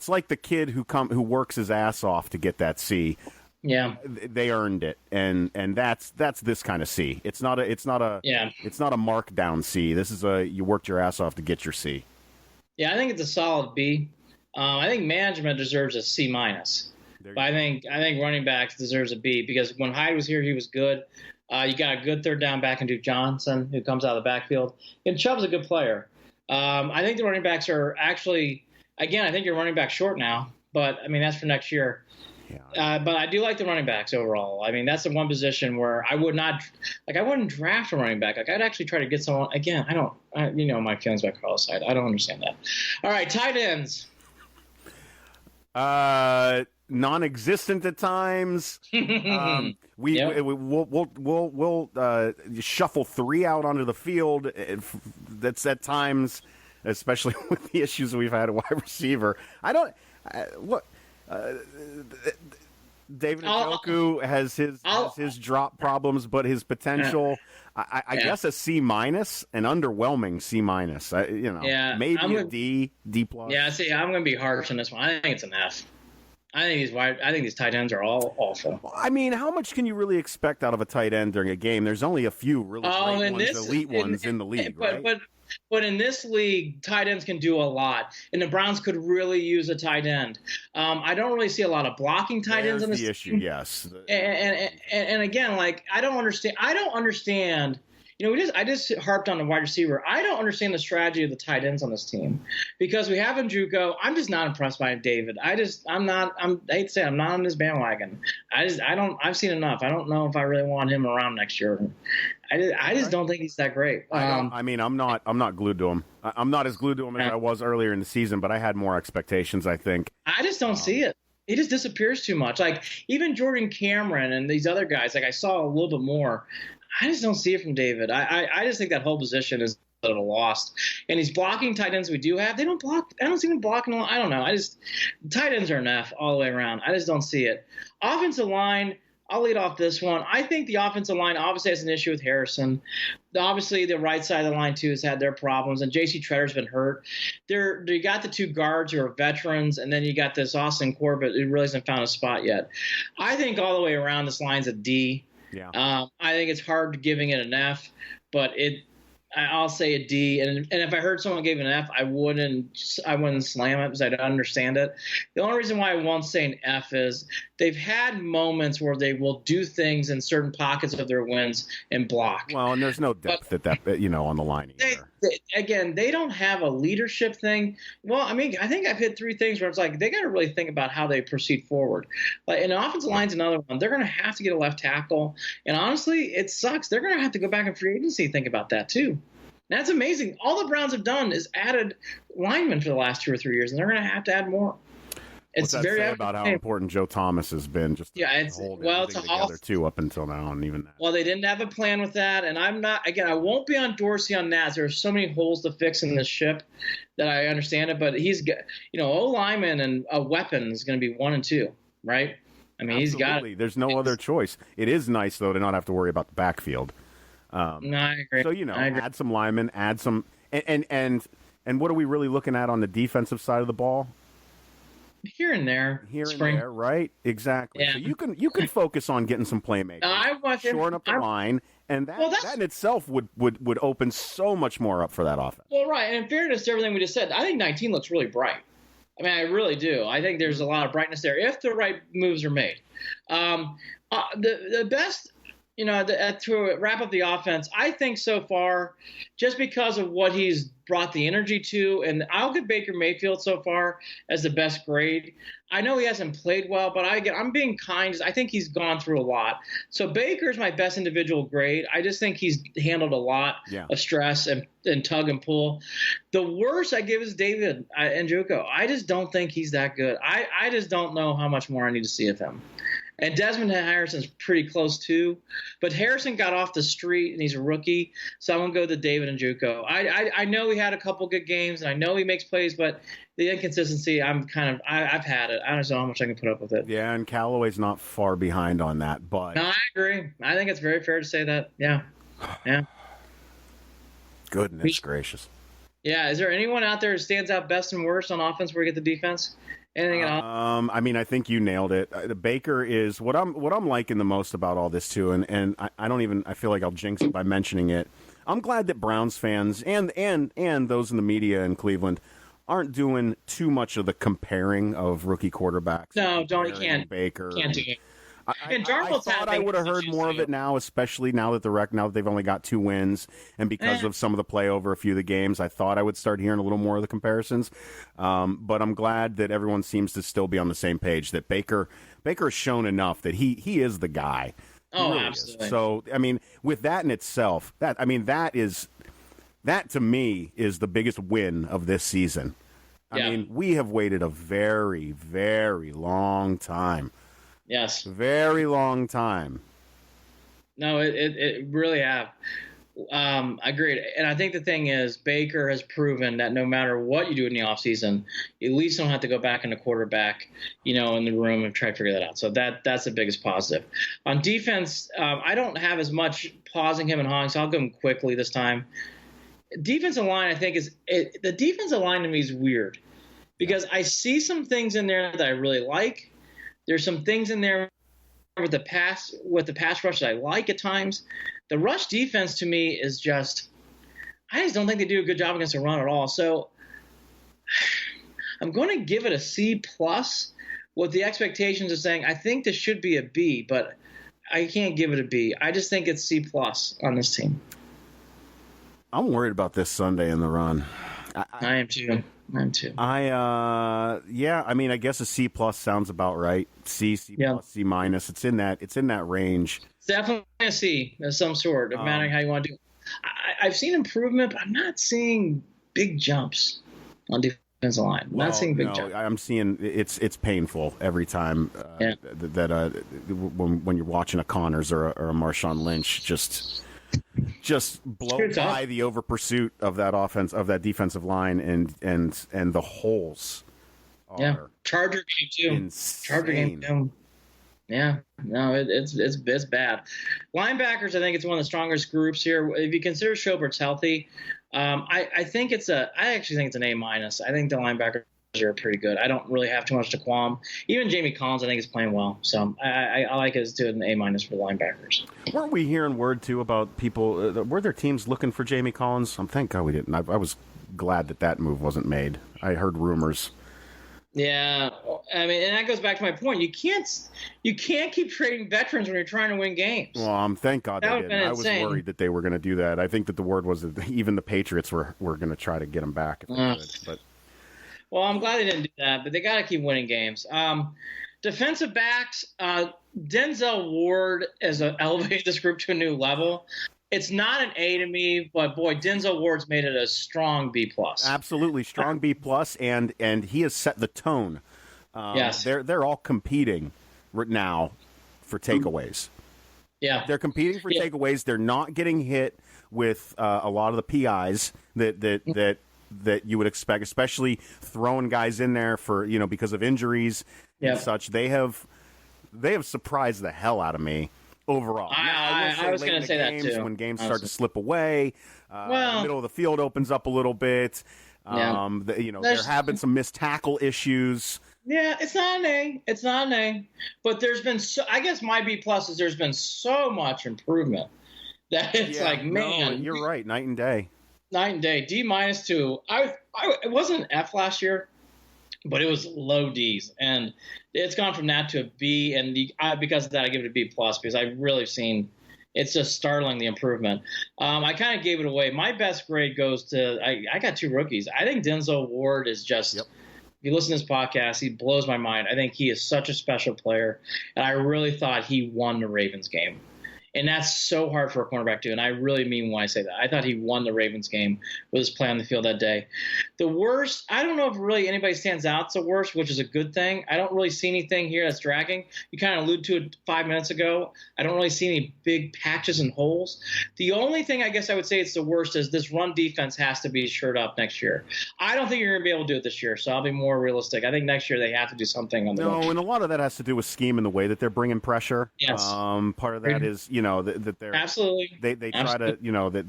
like the kid who works his ass off to get that C. Yeah, they earned it, and that's this kind of C. It's not a markdown C. This is you worked your ass off to get your C. Yeah, I think it's a solid B. I think management deserves a C minus. But I think running backs deserves a B because when Hyde was here, he was good. You got a good third down back in Duke Johnson who comes out of the backfield, and Chubb's a good player. I think the running backs are actually, again, I think you're running back short now, but I mean, that's for next year. Yeah. But I do like the running backs overall. I mean, that's the one position where I wouldn't draft a running back. Like, I'd actually try to get someone. Again, you know my feelings about Carlos Hyde. I don't understand that. All right, tight ends. Non-existent at times. We'll shuffle 3 out onto the field. That's at times, especially with the issues we've had at wide receiver. David Njoku has his drop problems, but his potential, I guess a C-, an underwhelming C-. Maybe a D+. Yeah, see, I'm going to be harsh on this one. I think it's an F. I think these tight ends are all awful. I mean, how much can you really expect out of a tight end during a game? There's only a few really great elite ones in the league, right? But in this league, tight ends can do a lot, and the Browns could really use a tight end. I don't really see a lot of blocking tight ends in this. The issue, yes. And again, like I don't understand. You know, I just harped on the wide receiver. I don't understand the strategy of the tight ends on this team because we have Njoku. I'm just not impressed by David. I hate to say I'm not on this bandwagon. I've seen enough. I don't know if I really want him around next year. I just don't think he's that great. I'm not glued to him. I'm not as glued to him as I was earlier in the season, but I had more expectations, I think. I just don't see it. He just disappears too much. Like even Jordan Cameron and these other guys, like I saw a little bit more. I just don't see it from David. I just think that whole position is a little lost. And these blocking tight ends we do have, they don't block. I don't see them blocking. I don't know. Tight ends are an F all the way around. I just don't see it. Offensive line, I'll lead off this one. I think the offensive line obviously has an issue with Harrison. Obviously, the right side of the line, too, has had their problems, and J.C. Tretter's been hurt. You got the 2 guards who are veterans, and then you got this Austin Corbett who really hasn't found a spot yet. I think all the way around this line's a D. Yeah. I think it's hard giving it an F, but I'll say a D. And if I heard someone gave it an F, I wouldn't slam it because I don't understand it. The only reason why I won't say an F is they've had moments where they will do things in certain pockets of their wins and block. Well, and there's no depth on the line either. They don't have a leadership thing. Well, I mean, I think I've hit 3 things where it's like they got to really think about how they proceed forward. Like, and the offensive line's another one. They're going to have to get a left tackle. And honestly, it sucks. They're going to have to go back in free agency and think about that too. That's amazing. All the Browns have done is added linemen for the last 2 or 3 years, and they're going to add more. What's that say about how important Joe Thomas has been? Just it's together too up until now, and even that. Well, they didn't have a plan with that, and I'm not. Again, I won't be on Dorsey on that. There are so many holes to fix in this ship that I understand it. But he's got, O lineman and a weapon is going to be 1 and 2, right? I mean, he's got it. There's no other choice. It is nice though to not have to worry about the backfield. No, I agree. So add some linemen, add some, and what are we really looking at on the defensive side of the ball? Here and there, right? Exactly. Yeah. So you can focus on getting some playmakers, shoring up the line, and that in itself would open so much more up for that offense. Well, right. And in fairness to everything we just said, I think 19 looks really bright. I mean, I really do. I think there's a lot of brightness there if the right moves are made. The best. To wrap up the offense, I think so far, just because of what he's brought the energy to, and I'll give Baker Mayfield so far as the best grade. I know he hasn't played well, but I'm being kind. I think he's gone through a lot. So Baker's my best individual grade. I just think he's handled a lot of stress and tug and pull. The worst I give is David Njoku. I just don't think he's that good. I just don't know how much more I need to see of him. And Desmond Harrison's pretty close too, but Harrison got off the street and he's a rookie, so I'm gonna go to David Njoku. I know he had a couple good games and I know he makes plays, but the inconsistency, I've had it. I don't know how much I can put up with it. Yeah, and Callaway's not far behind on that, but no, I agree. I think it's very fair to say that. Yeah. Goodness gracious. Yeah, is there anyone out there who stands out best and worst on offense where you get the defense? Anything else? I mean, I think you nailed it. The Baker is what I'm liking the most about all this too, and I feel like I'll jinx it by mentioning it. I'm glad that Browns fans and those in the media in Cleveland aren't doing too much of the comparing of rookie quarterbacks. No, you can't. Baker. Can't do it. And I Darnold's thought I would have heard more of it now, especially now that they've only got 2 wins, and because of some of the play over a few of the games, I thought I would start hearing a little more of the comparisons. But I'm glad that everyone seems to still be on the same page. That Baker has shown enough that he is the guy. Oh, really absolutely. Is. So I mean, with that in itself, that to me is the biggest win of this season. I mean, we have waited a very, very long time. Yes. Very long time. No, it really have. Agreed. And I think the thing is, Baker has proven that no matter what you do in the offseason, you at least don't have to go back into quarterback, in the room and try to figure that out. So that's the biggest positive. On defense, I don't have as much pausing him and hawing, so I'll go him quickly this time. Defensive line, I think, the defensive line to me is weird because I see some things in there that I really like. There's some things in there with the pass rush that I like at times. The rush defense to me is I just don't think they do a good job against the run at all. So I'm going to give it a C+ with the expectations of saying I think this should be a B, but I can't give it a B. I just think it's C+ on this team. I'm worried about this Sunday in the run. I am too. I mean, I guess a C+ sounds about right. C+, C-. It's in that range. It's definitely a C of some sort, no matter how you want to do it. I've seen improvement, but I'm not seeing big jumps on defensive line. Not seeing big jumps. I'm seeing it's painful every time that when you're watching a Connors or a Marshawn Lynch just blow by the over pursuit of that defensive line and the holes. Charger game too. Insane. Charger game too. Yeah, no, it's bad. Linebackers, I think it's one of the strongest groups here. If you consider Schobert's healthy, I actually think it's an A-. I think the linebackers are pretty good. I don't really have too much to qualm. Even Jamie Collins, I think, is playing well. So I like it to an A- for linebackers. Weren't we hearing word too about people? Were there teams looking for Jamie Collins? Thank God we didn't. I was glad that move wasn't made. I heard rumors. Yeah, I mean, and that goes back to my point. You can't keep trading veterans when you're trying to win games. Well, thank God they didn't. I was worried that they were going to do that. I think that the word was that even the Patriots were going to try to get him back if they could. But well, I'm glad they didn't do that. But they got to keep winning games. Defensive backs, Denzel Ward has elevated this group to a new level. It's not an A to me, but boy, Denzel Ward's made it a strong B+. Absolutely, strong B+, and he has set the tone. Yes, they're all competing right now for takeaways. Yeah, they're competing for takeaways. They're not getting hit with a lot of the PIs that you would expect, especially throwing guys in there for because of injuries and such. They have surprised the hell out of me. Overall, I was going to say that too. When games start to slip away, the middle of the field opens up a little bit. There have been some missed tackle issues. Yeah, it's not an A. But there's been I guess my B+ is there's been so much improvement that it's man. No, you're right. Night and day. D- too. It wasn't an F last year, but it was low D's, and it's gone from that to a B, and because of that, I give it a B+ because I've really seen it's just startling the improvement. I kind of gave it away. My best grade goes to I got 2 rookies. I think Denzel Ward is just. Yep. If you listen to this podcast, he blows my mind. I think he is such a special player, and I really thought he won the Ravens game. And that's so hard for a cornerback to do. And I really mean when I say that. I thought he won the Ravens game with his play on the field that day. The worst, I don't know if really anybody stands out as the worst, which is a good thing. I don't really see anything here that's dragging. You kind of alluded to it 5 minutes ago. I don't really see any big patches and holes. The only thing I guess I would say it's the worst is this run defense has to be shored up next year. I don't think you're going to be able to do it this year, so I'll be more realistic. I think next year they have to do something on the run. And a lot of that has to do with scheme and the way that they're bringing pressure. Yes. Part of that is, that they're absolutely they try to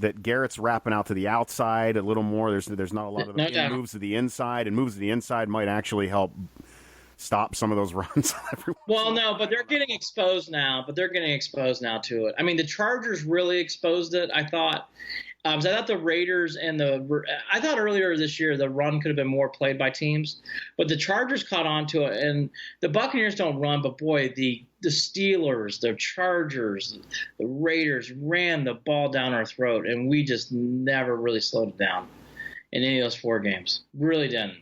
that Garrett's wrapping out to the outside a little more. There's not a lot of the moves to the inside, and moves to the inside might actually help stop some of those runs. Well, no, but they're getting exposed now. To it. I mean, the Chargers really exposed it, I thought, So I thought the Raiders I thought earlier this year the run could have been more played by teams, but the Chargers caught on to it, and the Buccaneers don't run, but boy, the Steelers, the Chargers, the Raiders ran the ball down our throat, and we just never really slowed it down in any of those 4 games. Really didn't.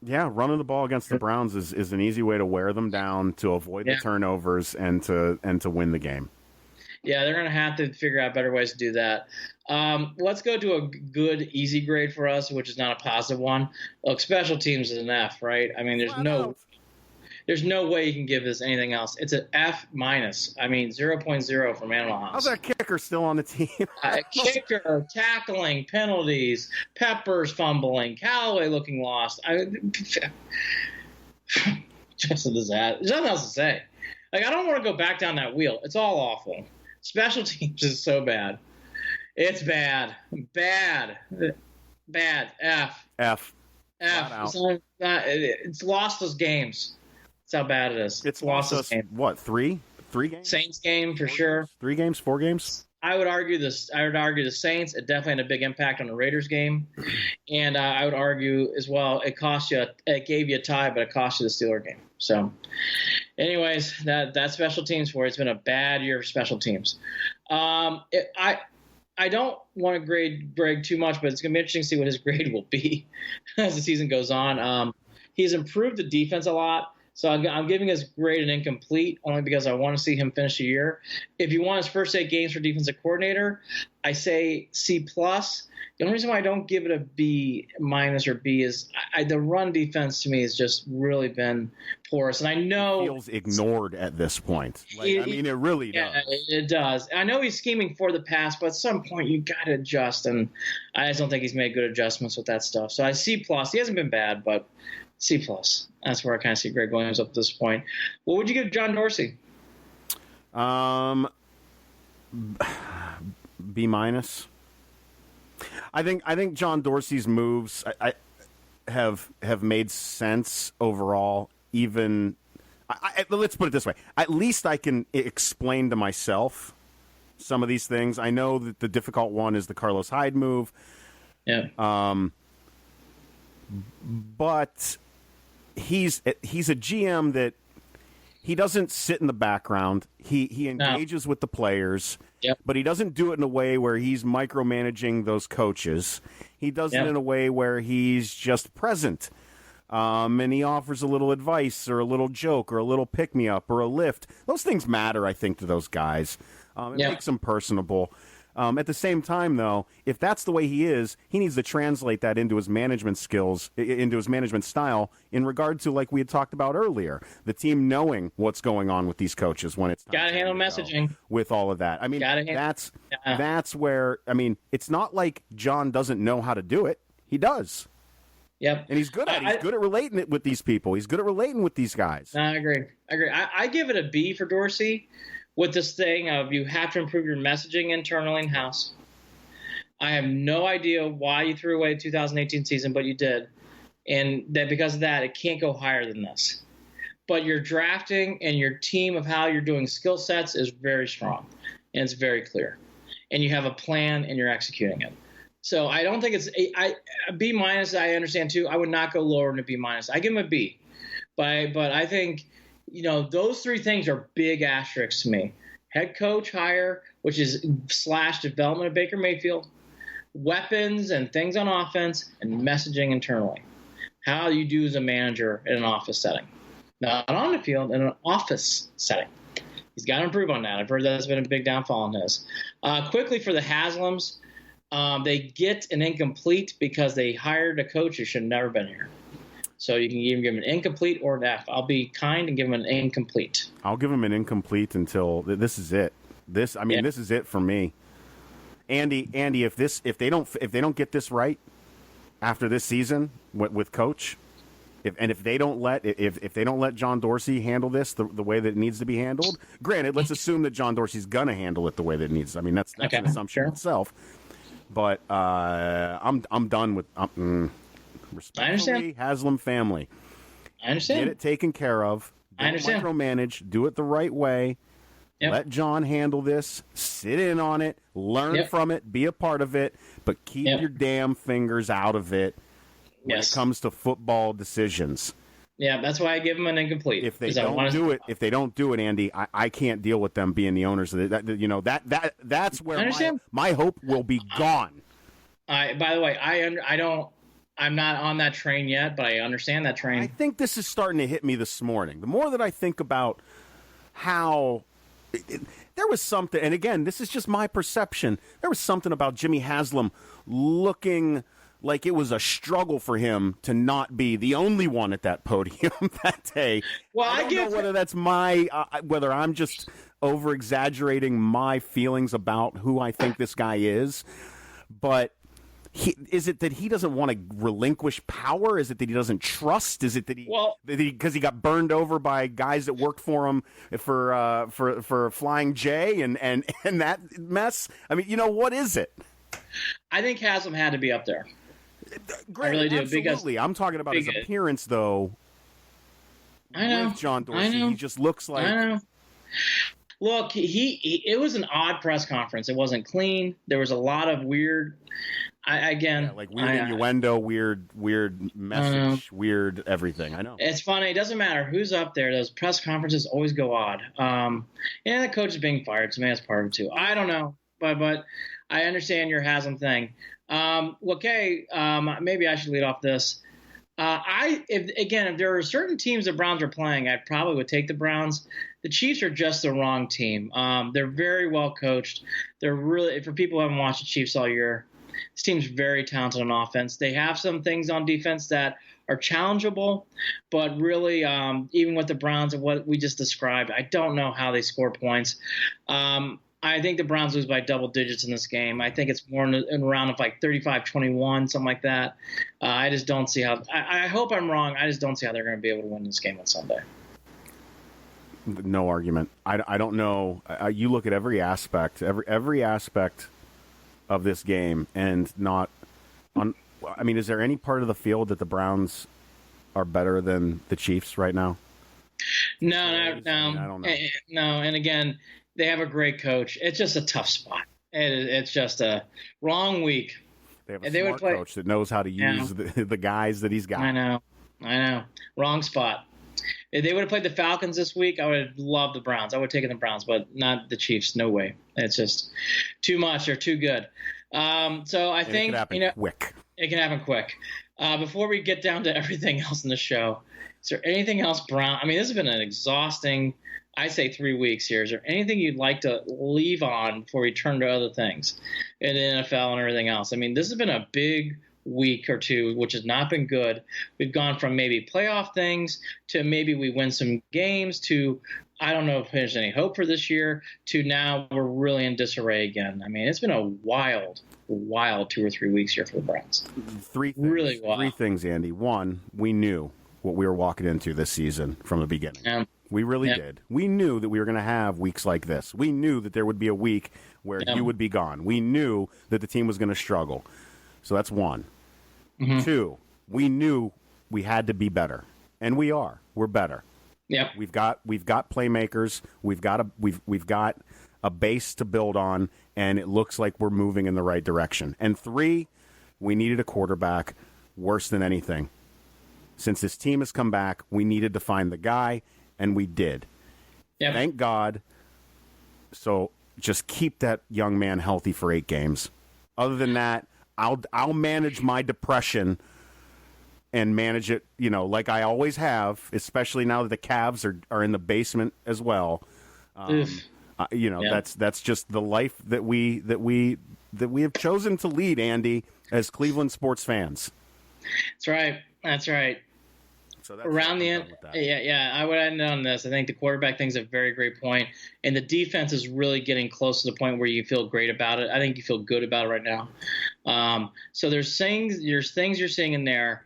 Yeah, running the ball against the Browns is an easy way to wear them down, to avoid the turnovers, and to win the game. Yeah, they're going to have to figure out better ways to do that. Let's go to a good, easy grade for us, which is not a positive one. Look, special teams is an F, right? I mean, there's no way you can give this anything else. It's an F minus. I mean, 0.0 from Animal House. How's that kicker still on the team? Kicker, tackling, penalties, Peppers fumbling, Callaway looking lost. Just a disaster. There's nothing else to say. Like, I don't want to go back down that wheel. It's all awful. Special teams is so bad. It's bad. Bad. F. It's lost us games. That's how bad it is. It's lost us, what, 3 games? Saints game for sure. 3 games, 4 games? I would argue the Saints. It definitely had a big impact on the Raiders game, and I would argue as well. It gave you a tie, but it cost you the Steeler game. So, anyways, that special teams for you. It's been a bad year for special teams. I don't want to grade Greg too much, but it's going to be interesting to see what his grade will be as the season goes on. He's improved the defense a lot. So I'm giving his grade an incomplete only because I want to see him finish the year. If you want his first 8 games for defensive coordinator, I say C+. The only reason why I don't give it a B minus or B is the run defense to me has just really been porous. And I know it feels ignored at this point. It really does. Yeah, it does. I know he's scheming for the pass, but at some point you got to adjust. And I just don't think he's made good adjustments with that stuff. So I C+. He hasn't been bad, but C+. That's where I kind of see Greg Williams up at this point. What would you give John Dorsey? B minus. I think John Dorsey's moves have made sense overall. Even let's put it this way: at least I can explain to myself some of these things. I know that the difficult one is the Carlos Hyde move. Yeah. But he's a GM that he doesn't sit in the background. He engages with the players, but he doesn't do it in a way where he's micromanaging those coaches. He does it in a way where he's just present, and he offers a little advice or a little joke or a little pick-me-up or a lift. Those things matter, I think, to those guys. It makes them personable. At the same time, though, if that's the way he is, he needs to translate that into his management skills, into his management style, in regard to, like we had talked about earlier, the team knowing what's going on with these coaches when it's time. Got to handle messaging with all of that. I mean, that's where, I mean, it's not like John doesn't know how to do it. He does. Yep. And he's good at it. He's good at relating it with these people. He's good at relating with these guys. I agree. I give it a B for Dorsey. With this thing of you have to improve your messaging internally in-house. I have no idea why you threw away the 2018 season, but you did. And that because of that, it can't go higher than this. But your drafting and your team of how you're doing skill sets is very strong. And it's very clear. And you have a plan and you're executing it. So I don't think it's a B minus. I understand too. I would not go lower than a B minus. I give him a B. But I think, those 3 things are big asterisks to me. Head coach hire, which is / development of Baker Mayfield, weapons and things on offense, and messaging internally. How you do as a manager in an office setting. Not on the field, in an office setting. He's got to improve on that. I've heard that's been a big downfall in his. Quickly for the Haslams, they get an incomplete because they hired a coach who should have never been here. So you can even give him an incomplete or an F. I'll be kind and give him an incomplete. I'll give him an incomplete until this is it. This is it for me. Andy, if they don't get this right after this season with coach, if they don't let John Dorsey handle this the way that it needs to be handled. Granted, let's assume that John Dorsey's gonna handle it the way that it needs. I mean, that's an assumption itself. But I'm done with. Respectfully, Haslam family. I understand. Get it taken care of. Don't micromanage. Do it the right way. Yep. Let John handle this. Sit in on it. Learn from it. Be a part of it. But keep your damn fingers out of it when it comes to football decisions. Yeah, that's why I give them an incomplete. If they don't do it, Andy, I can't deal with them being the owners of it. That's where my hope will be gone. By the way, I'm not on that train yet, but I understand that train. I think this is starting to hit me this morning. The more that I think about how there was something, and again, this is just my perception, there was something about Jimmy Haslam looking like it was a struggle for him to not be the only one at that podium that day. Well, I don't know whether that's whether I'm just over-exaggerating my feelings about who I think this guy is, but is it that he doesn't want to relinquish power? Is it that he doesn't trust? Is it that because he got burned over by guys that worked for him for Flying J and that mess? I mean, what is it? I think Haslam had to be up there. Great, I really do. Absolutely. I'm talking about his appearance, though. I know. With John Dorsey, he just looks like. I know. Look, it was an odd press conference. It wasn't clean. There was a lot of weird. Weird innuendo, weird message, weird everything. I know. It's funny. It doesn't matter who's up there. Those press conferences always go odd. The coach is being fired, so maybe that's part of it too. I don't know, but I understand your Haslam thing. Maybe I should lead off this. If there are certain teams the Browns are playing, I probably would take the Browns. The Chiefs are just the wrong team. They're very well coached. They're really, for people who haven't watched the Chiefs all year, this team's very talented on offense. They have some things on defense that are challengeable, but really, even with the Browns and what we just described, I don't know how they score points. I think the Browns lose by double digits in this game. I think it's more in around of like 35-21, something like that. I just don't see how – I hope I'm wrong. I just don't see how they're going to be able to win this game on Sunday. No argument. I don't know. You look at every aspect of this game and not on – I mean, is there any part of the field that the Browns are better than the Chiefs right now? No. I don't know. No, and again – they have a great coach. It's just a tough spot. It's just a wrong week. They have a smart coach that knows how to use the guys that he's got. I know. Wrong spot. If they would have played the Falcons this week, I would have loved the Browns. I would have taken the Browns, but not the Chiefs. No way. It's just too much. They're too good. So I think it can happen quick. It can happen quick. Before we get down to everything else in the show, is there anything else, Brown? I mean, this has been an exhausting – I say 3 weeks here. Is there anything you'd like to leave on before we turn to other things in the NFL and everything else? I mean, this has been a big week or two, which has not been good. We've gone from maybe playoff things to maybe we win some games to I don't know if there's any hope for this year to now we're really in disarray again. I mean, it's been a wild 2 or 3 weeks here for the Browns. Really wild. 3 things, Andy. One, we knew what we were walking into this season from the beginning. We really did. We knew that we were going to have weeks like this. We knew that there would be a week where you would be gone. We knew that the team was going to struggle. So that's one. Mm-hmm. 2, we knew we had to be better, and we are. We're better. Yep. We've got playmakers. We've got a base to build on, and it looks like we're moving in the right direction. And 3, we needed a quarterback worse than anything. Since this team has come back, we needed to find the guy. And we did. Yep. Thank God. So just keep that young man healthy for 8 games. Other than that, I'll manage my depression and manage it, like I always have, especially now that the Cavs are in the basement as well. That's just the life that we have chosen to lead, Andy, as Cleveland sports fans. That's right. So around the end, I would end on this. I think the quarterback thing's a very great point, and the defense is really getting close to the point where you feel great about it. I think you feel good about it right now. So there's things you're seeing in there,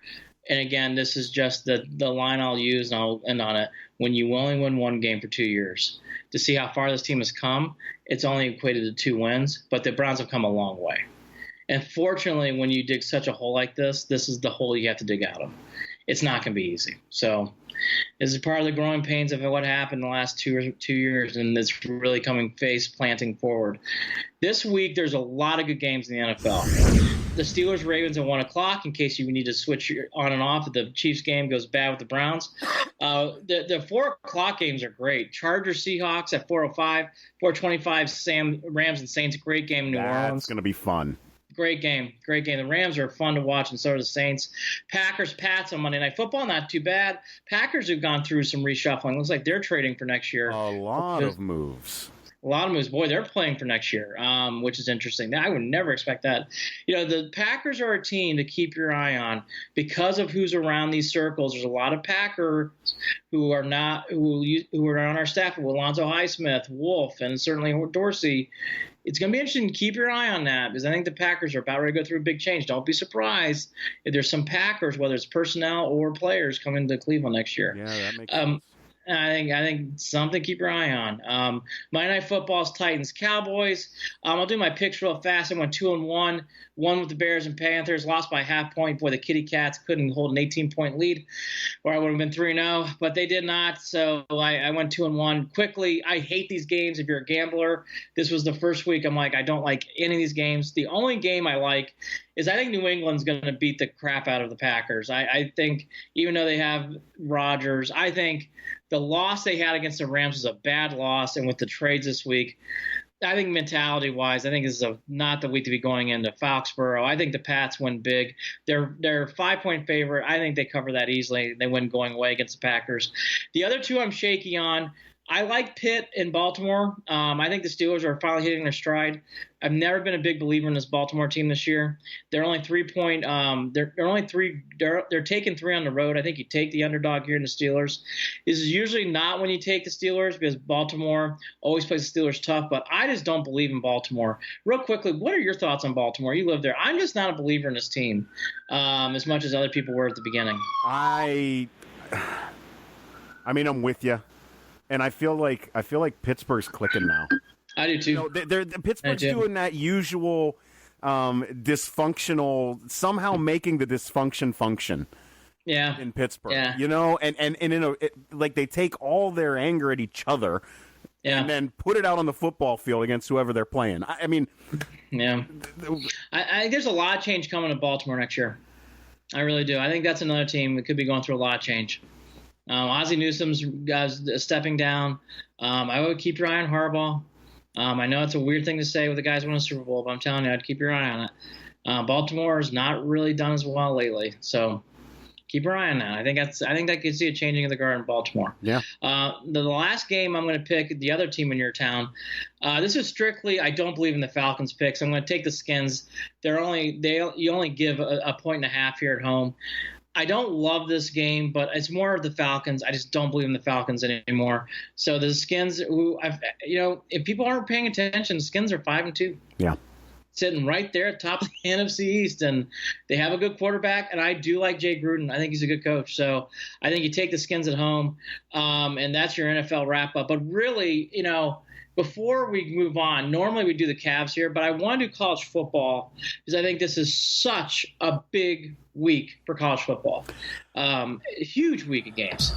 and again, this is just the line I'll use, and I'll end on it. When you only win 1 game for 2 years, to see how far this team has come, it's only equated to 2 wins, but the Browns have come a long way. And fortunately, when you dig such a hole like this is the hole you have to dig out of. it's not going to be easy. So this is part of the growing pains of what happened in the last 2 years, and it's really coming face planting forward. This week, there's a lot of good games in the NFL. The Steelers-Ravens at 1 o'clock, in case you need to switch on and off if the Chiefs game goes bad with the Browns. The 4 o'clock games are great. Chargers-Seahawks at 4:05, 4:25, Rams and Saints, great game in New Orleans. That's going to be fun. Great game. The Rams are fun to watch, and so are the Saints. Packers-Pats on Monday Night Football, not too bad. Packers have gone through some reshuffling. Looks like they're trading for next year. A lot of moves. Boy, they're playing for next year, which is interesting. I would never expect that. The Packers are a team to keep your eye on because of who's around these circles. There's a lot of Packers who are on our staff, Alonzo Highsmith, Wolf, and certainly Dorsey. It's going to be interesting to keep your eye on that because I think the Packers are about ready to go through a big change. Don't be surprised if there's some Packers, whether it's personnel or players, coming to Cleveland next year. Yeah, that makes sense. I think something to keep your eye on. Monday Night Football's Titans Cowboys. I'll do my picks real fast. I went 2-1. One with the Bears and Panthers, lost by half point. Boy, the Kitty Cats couldn't hold an 18-point lead, or I would have been 3-0, but they did not. So I went 2-1 quickly. I hate these games. If you're a gambler, this was the first week. I'm like, I don't like any of these games. The only game I like is I think New England's going to beat the crap out of the Packers. I think even though they have Rodgers, I think the loss they had against the Rams was a bad loss. And with the trades this week, I think mentality-wise, I think this is not the week to be going into Foxborough. I think the Pats win big. They're 5-point favorite. I think they cover that easily. They win going away against the Packers. The other two I'm shaky on. I like Pitt in Baltimore. I think the Steelers are finally hitting their stride. I've never been a big believer in this Baltimore team this year. They're only 3-point. They're taking 3 on the road. I think you take the underdog here in the Steelers. This is usually not when you take the Steelers because Baltimore always plays the Steelers tough. But I just don't believe in Baltimore. Real quickly, what are your thoughts on Baltimore? You live there. I'm just not a believer in this team as much as other people were at the beginning. I mean, I'm with you. And I feel like Pittsburgh's clicking now. I do too. Pittsburgh's doing that usual dysfunctional, somehow making the dysfunction function. Yeah. In Pittsburgh, yeah. and like they take all their anger at each other, and then put it out on the football field against whoever they're playing. I mean, yeah. I think there's a lot of change coming to Baltimore next year. I really do. I think that's another team that could be going through a lot of change. Ozzie Newsome's stepping down. I would keep your eye on Harbaugh. I know it's a weird thing to say with the guys winning a Super Bowl, but I'm telling you, I'd keep your eye on it. Baltimore has not really done as well lately, so keep your eye on that. I think that could see a changing of the guard in Baltimore. Yeah. The last game I'm going to pick the other team in your town. This is strictly I don't believe in the Falcons picks. I'm going to take the Skins. You only give a 1.5 here at home. I don't love this game, but it's more of the Falcons. I just don't believe in the Falcons anymore. So the Skins, if people aren't paying attention, the Skins are 5-2. Yeah. Sitting right there at the top of the NFC East, and they have a good quarterback, and I do like Jay Gruden. I think he's a good coach. So I think you take the Skins at home, and that's your NFL wrap-up. But really, before we move on, normally we do the Cavs here, but I want to do college football because I think this is such a big week for college football. Huge week of games.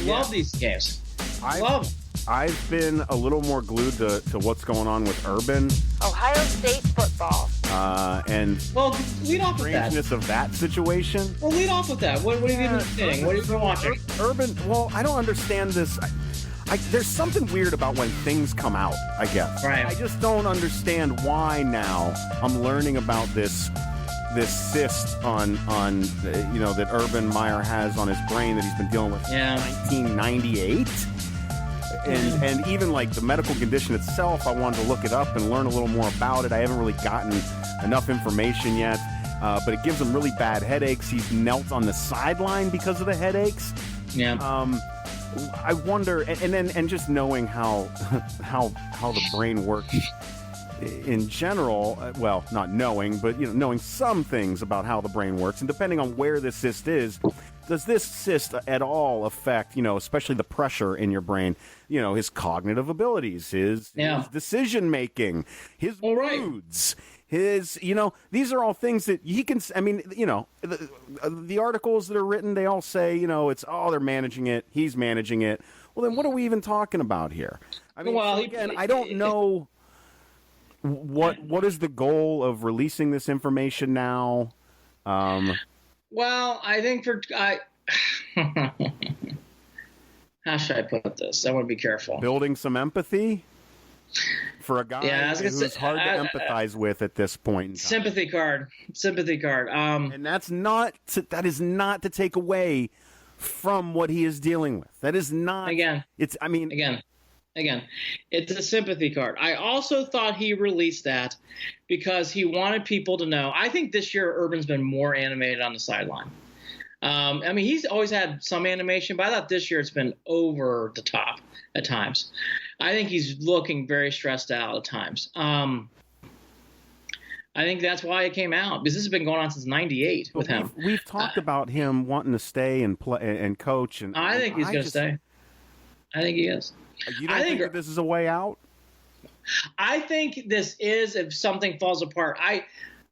Love these games. Love them. I've been a little more glued to what's going on with Urban. Ohio State football. And lead off with that. Strangeness of that situation. Well, lead off with that. What have you been saying? What have you been watching? Urban, I don't understand this. There's something weird about when things come out, I guess. Right. I just don't understand why now I'm learning about this cyst on that Urban Meyer has on his brain that he's been dealing with since 1998. And even like the medical condition itself, I wanted to look it up and learn a little more about it. I haven't really gotten enough information yet, but it gives him really bad headaches. He's knelt on the sideline because of the headaches. Yeah. I wonder, and just knowing how the brain works in general. Well, not knowing, but knowing some things about how the brain works, and depending on where the cyst is. Does this cyst at all affect, especially the pressure in your brain, his cognitive abilities, his decision-making, his moods, These are all things that he can. I mean, the articles that are written, they all say, they're managing it. He's managing it. Well, then what are we even talking about here? I mean, again, I don't know what is the goal of releasing this information now. Well, I think how should I put this? I want to be careful. Building some empathy for a guy who's hard to empathize with at this point in time. Sympathy card. And that is not to take away from what he is dealing with. That is not. Again, it's a sympathy card. I also thought he released that because he wanted people to know. I think this year Urban's been more animated on the sideline. He's always had some animation, but I thought this year it's been over the top at times. I think he's looking very stressed out at times. I think that's why it came out, because this has been going on since '98 with him. We've talked about him wanting to stay and play and coach, and I think he's going to stay. I think he is. You don't think that this is a way out? I think this is, if something falls apart.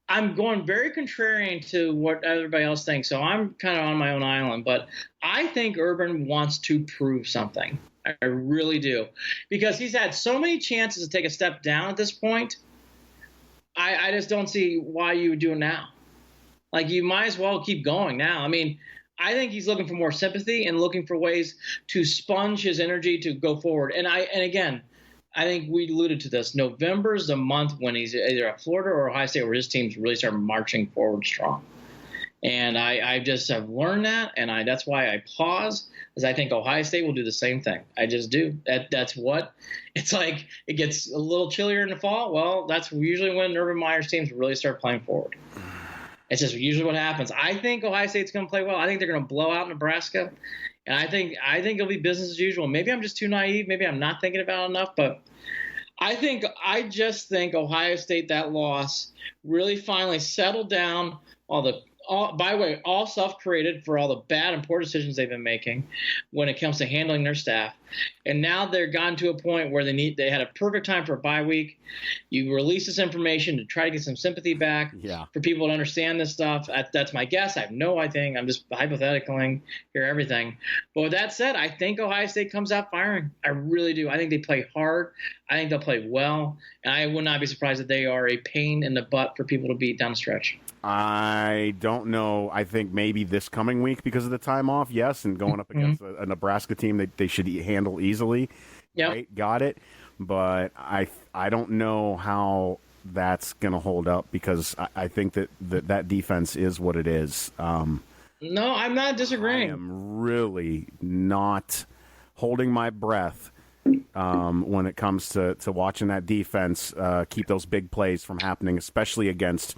I'm going very contrarian to what everybody else thinks, so I'm kind of on my own island. But I think Urban wants to prove something. I really do. Because he's had so many chances to take a step down at this point. I just don't see why you would do it now. Like, you might as well keep going now. I mean, I think he's looking for more sympathy and looking for ways to sponge his energy to go forward. And again, I think we alluded to this. November is the month when he's either at Florida or Ohio State where his teams really start marching forward strong. And I just have learned that, and that's why I pause, because I think Ohio State will do the same thing. I just do. That's what it's like. It gets a little chillier in the fall. Well, that's usually when Urban Meyer's teams really start playing forward. It's just usually what happens. I think Ohio State's going to play well. I think they're going to blow out Nebraska, and I think it'll be business as usual. Maybe I'm just too naive. Maybe I'm not thinking about it enough, but I just think Ohio State, that loss, really finally settled down all self-created for all the bad and poor decisions they've been making when it comes to handling their staff. And now they're gotten to a point where they had a perfect time for a bye week. You release this information to try to get some sympathy back for people to understand this stuff. That's my guess. I have no idea. I'm just hypotheticaling here, everything. But with that said, I think Ohio State comes out firing. I really do. I think they play hard. I think they'll play well. And I would not be surprised if they are a pain in the butt for people to beat down the stretch. I don't know. I think maybe this coming week because of the time off, yes, and going up against a Nebraska team that they should handle easily. Yep. Right, got it. But I don't know how that's going to hold up, because I think that defense is what it is. No, I'm not disagreeing. I am really not holding my breath when it comes to watching that defense keep those big plays from happening, especially against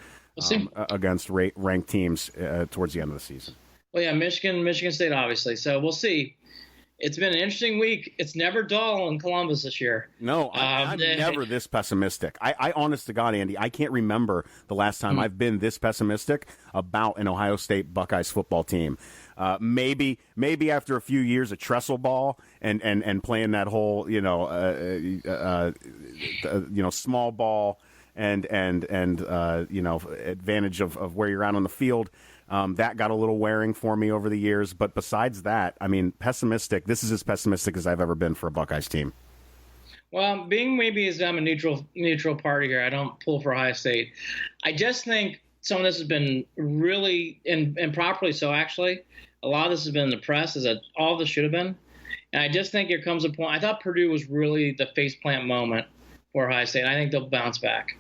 ranked teams towards the end of the season. Well, yeah, Michigan State, obviously. So we'll see. It's been an interesting week. It's never dull in Columbus this year. No, I'm never this pessimistic. I honest to God, Andy, I can't remember the last time I've been this pessimistic about an Ohio State Buckeyes football team. Maybe after a few years of trestle ball and playing that whole small ball and advantage of where you're at on the field. That got a little wearing for me over the years. But besides that, I mean, pessimistic. This is as pessimistic as I've ever been for a Buckeyes team. Well, I'm a neutral party here. I don't pull for Ohio State. I just think some of this has been really improperly so, actually. A lot of this has been in the press, as all of this should have been. And I just think there comes a point. I thought Purdue was really the faceplant moment for Ohio State. I think they'll bounce back.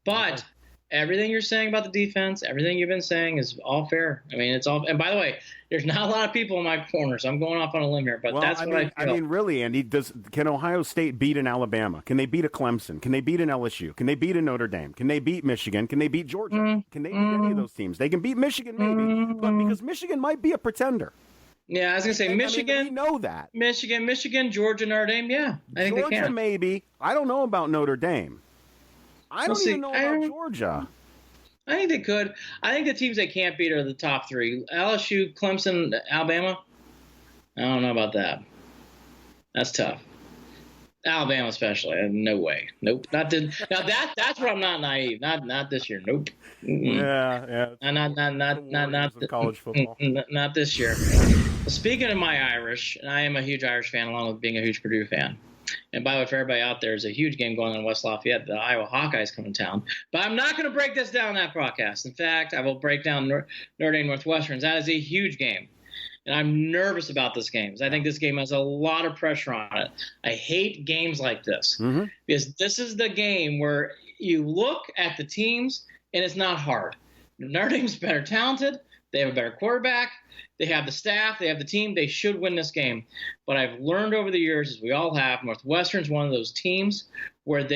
But everything you're saying about the defense, everything you've been saying is all fair. I mean, it's all. And by the way, there's not a lot of people in my corner, so I'm going off on a limb here. But that's what I feel. I mean, really, Andy, can Ohio State beat an Alabama? Can they beat a Clemson? Can they beat an LSU? Can they beat a Notre Dame? Can they beat Michigan? Can they beat Georgia? Can they beat any of those teams? They can beat Michigan, maybe, but because Michigan might be a pretender. Yeah, I was going to say Michigan. I mean, we know that. Michigan, Georgia, Notre Dame, yeah. I think Georgia, they can. Maybe. I don't know about Notre Dame. I don't even know about Georgia. I think they could. I think the teams they can't beat are the top three. LSU, Clemson, Alabama. I don't know about that. That's tough. Alabama especially. No way. Nope. Not this, now that's where I'm not naive. Not this year. Nope. Mm-mm. Yeah. Not college football. Not this year. Speaking of my Irish, and I am a huge Irish fan along with being a huge Purdue fan. And by the way, for everybody out there, there's a huge game going on in West Lafayette. The Iowa Hawkeyes come to town. But I'm not going to break this down in that broadcast. In fact, I will break down Notre Dame Northwestern. That is a huge game. And I'm nervous about this game because I think this game has a lot of pressure on it. I hate games like this because this is the game where you look at the teams and it's not hard. Notre Dame's better talented. They have a better quarterback. They have the staff. They have the team. They should win this game. But I've learned over the years, as we all have, Northwestern's one of those teams where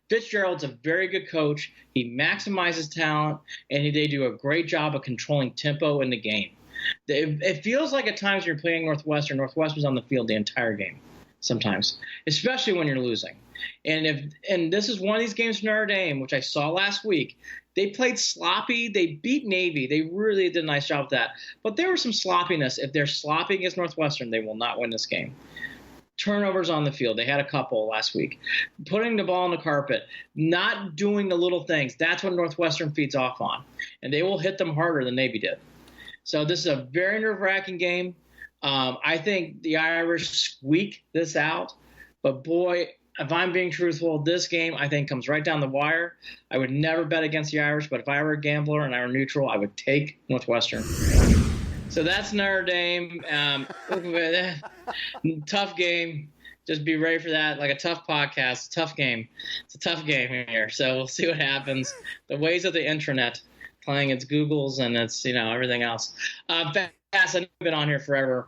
Fitzgerald's a very good coach. He maximizes talent, and they do a great job of controlling tempo in the game. It feels like at times you're playing Northwestern's on the field the entire game sometimes, especially when you're losing. And this is one of these games for Notre Dame, which I saw last week. They played sloppy. They beat Navy. They really did a nice job with that. But there was some sloppiness. If they're sloppy against Northwestern, they will not win this game. Turnovers on the field. They had a couple last week. Putting the ball on the carpet, not doing the little things. That's what Northwestern feeds off on. And they will hit them harder than Navy did. So this is a very nerve-wracking game. I think the Irish squeak this out. But, boy, if I'm being truthful, this game I think comes right down the wire. I would never bet against the Irish, but if I were a gambler and I were neutral, I would take Northwestern. So that's Notre Dame. Tough game. Just be ready for that. Like a tough podcast, tough game. It's a tough game here. So we'll see what happens. The ways of the intranet. Playing its Googles and its, everything else. Fast, I've been on here forever.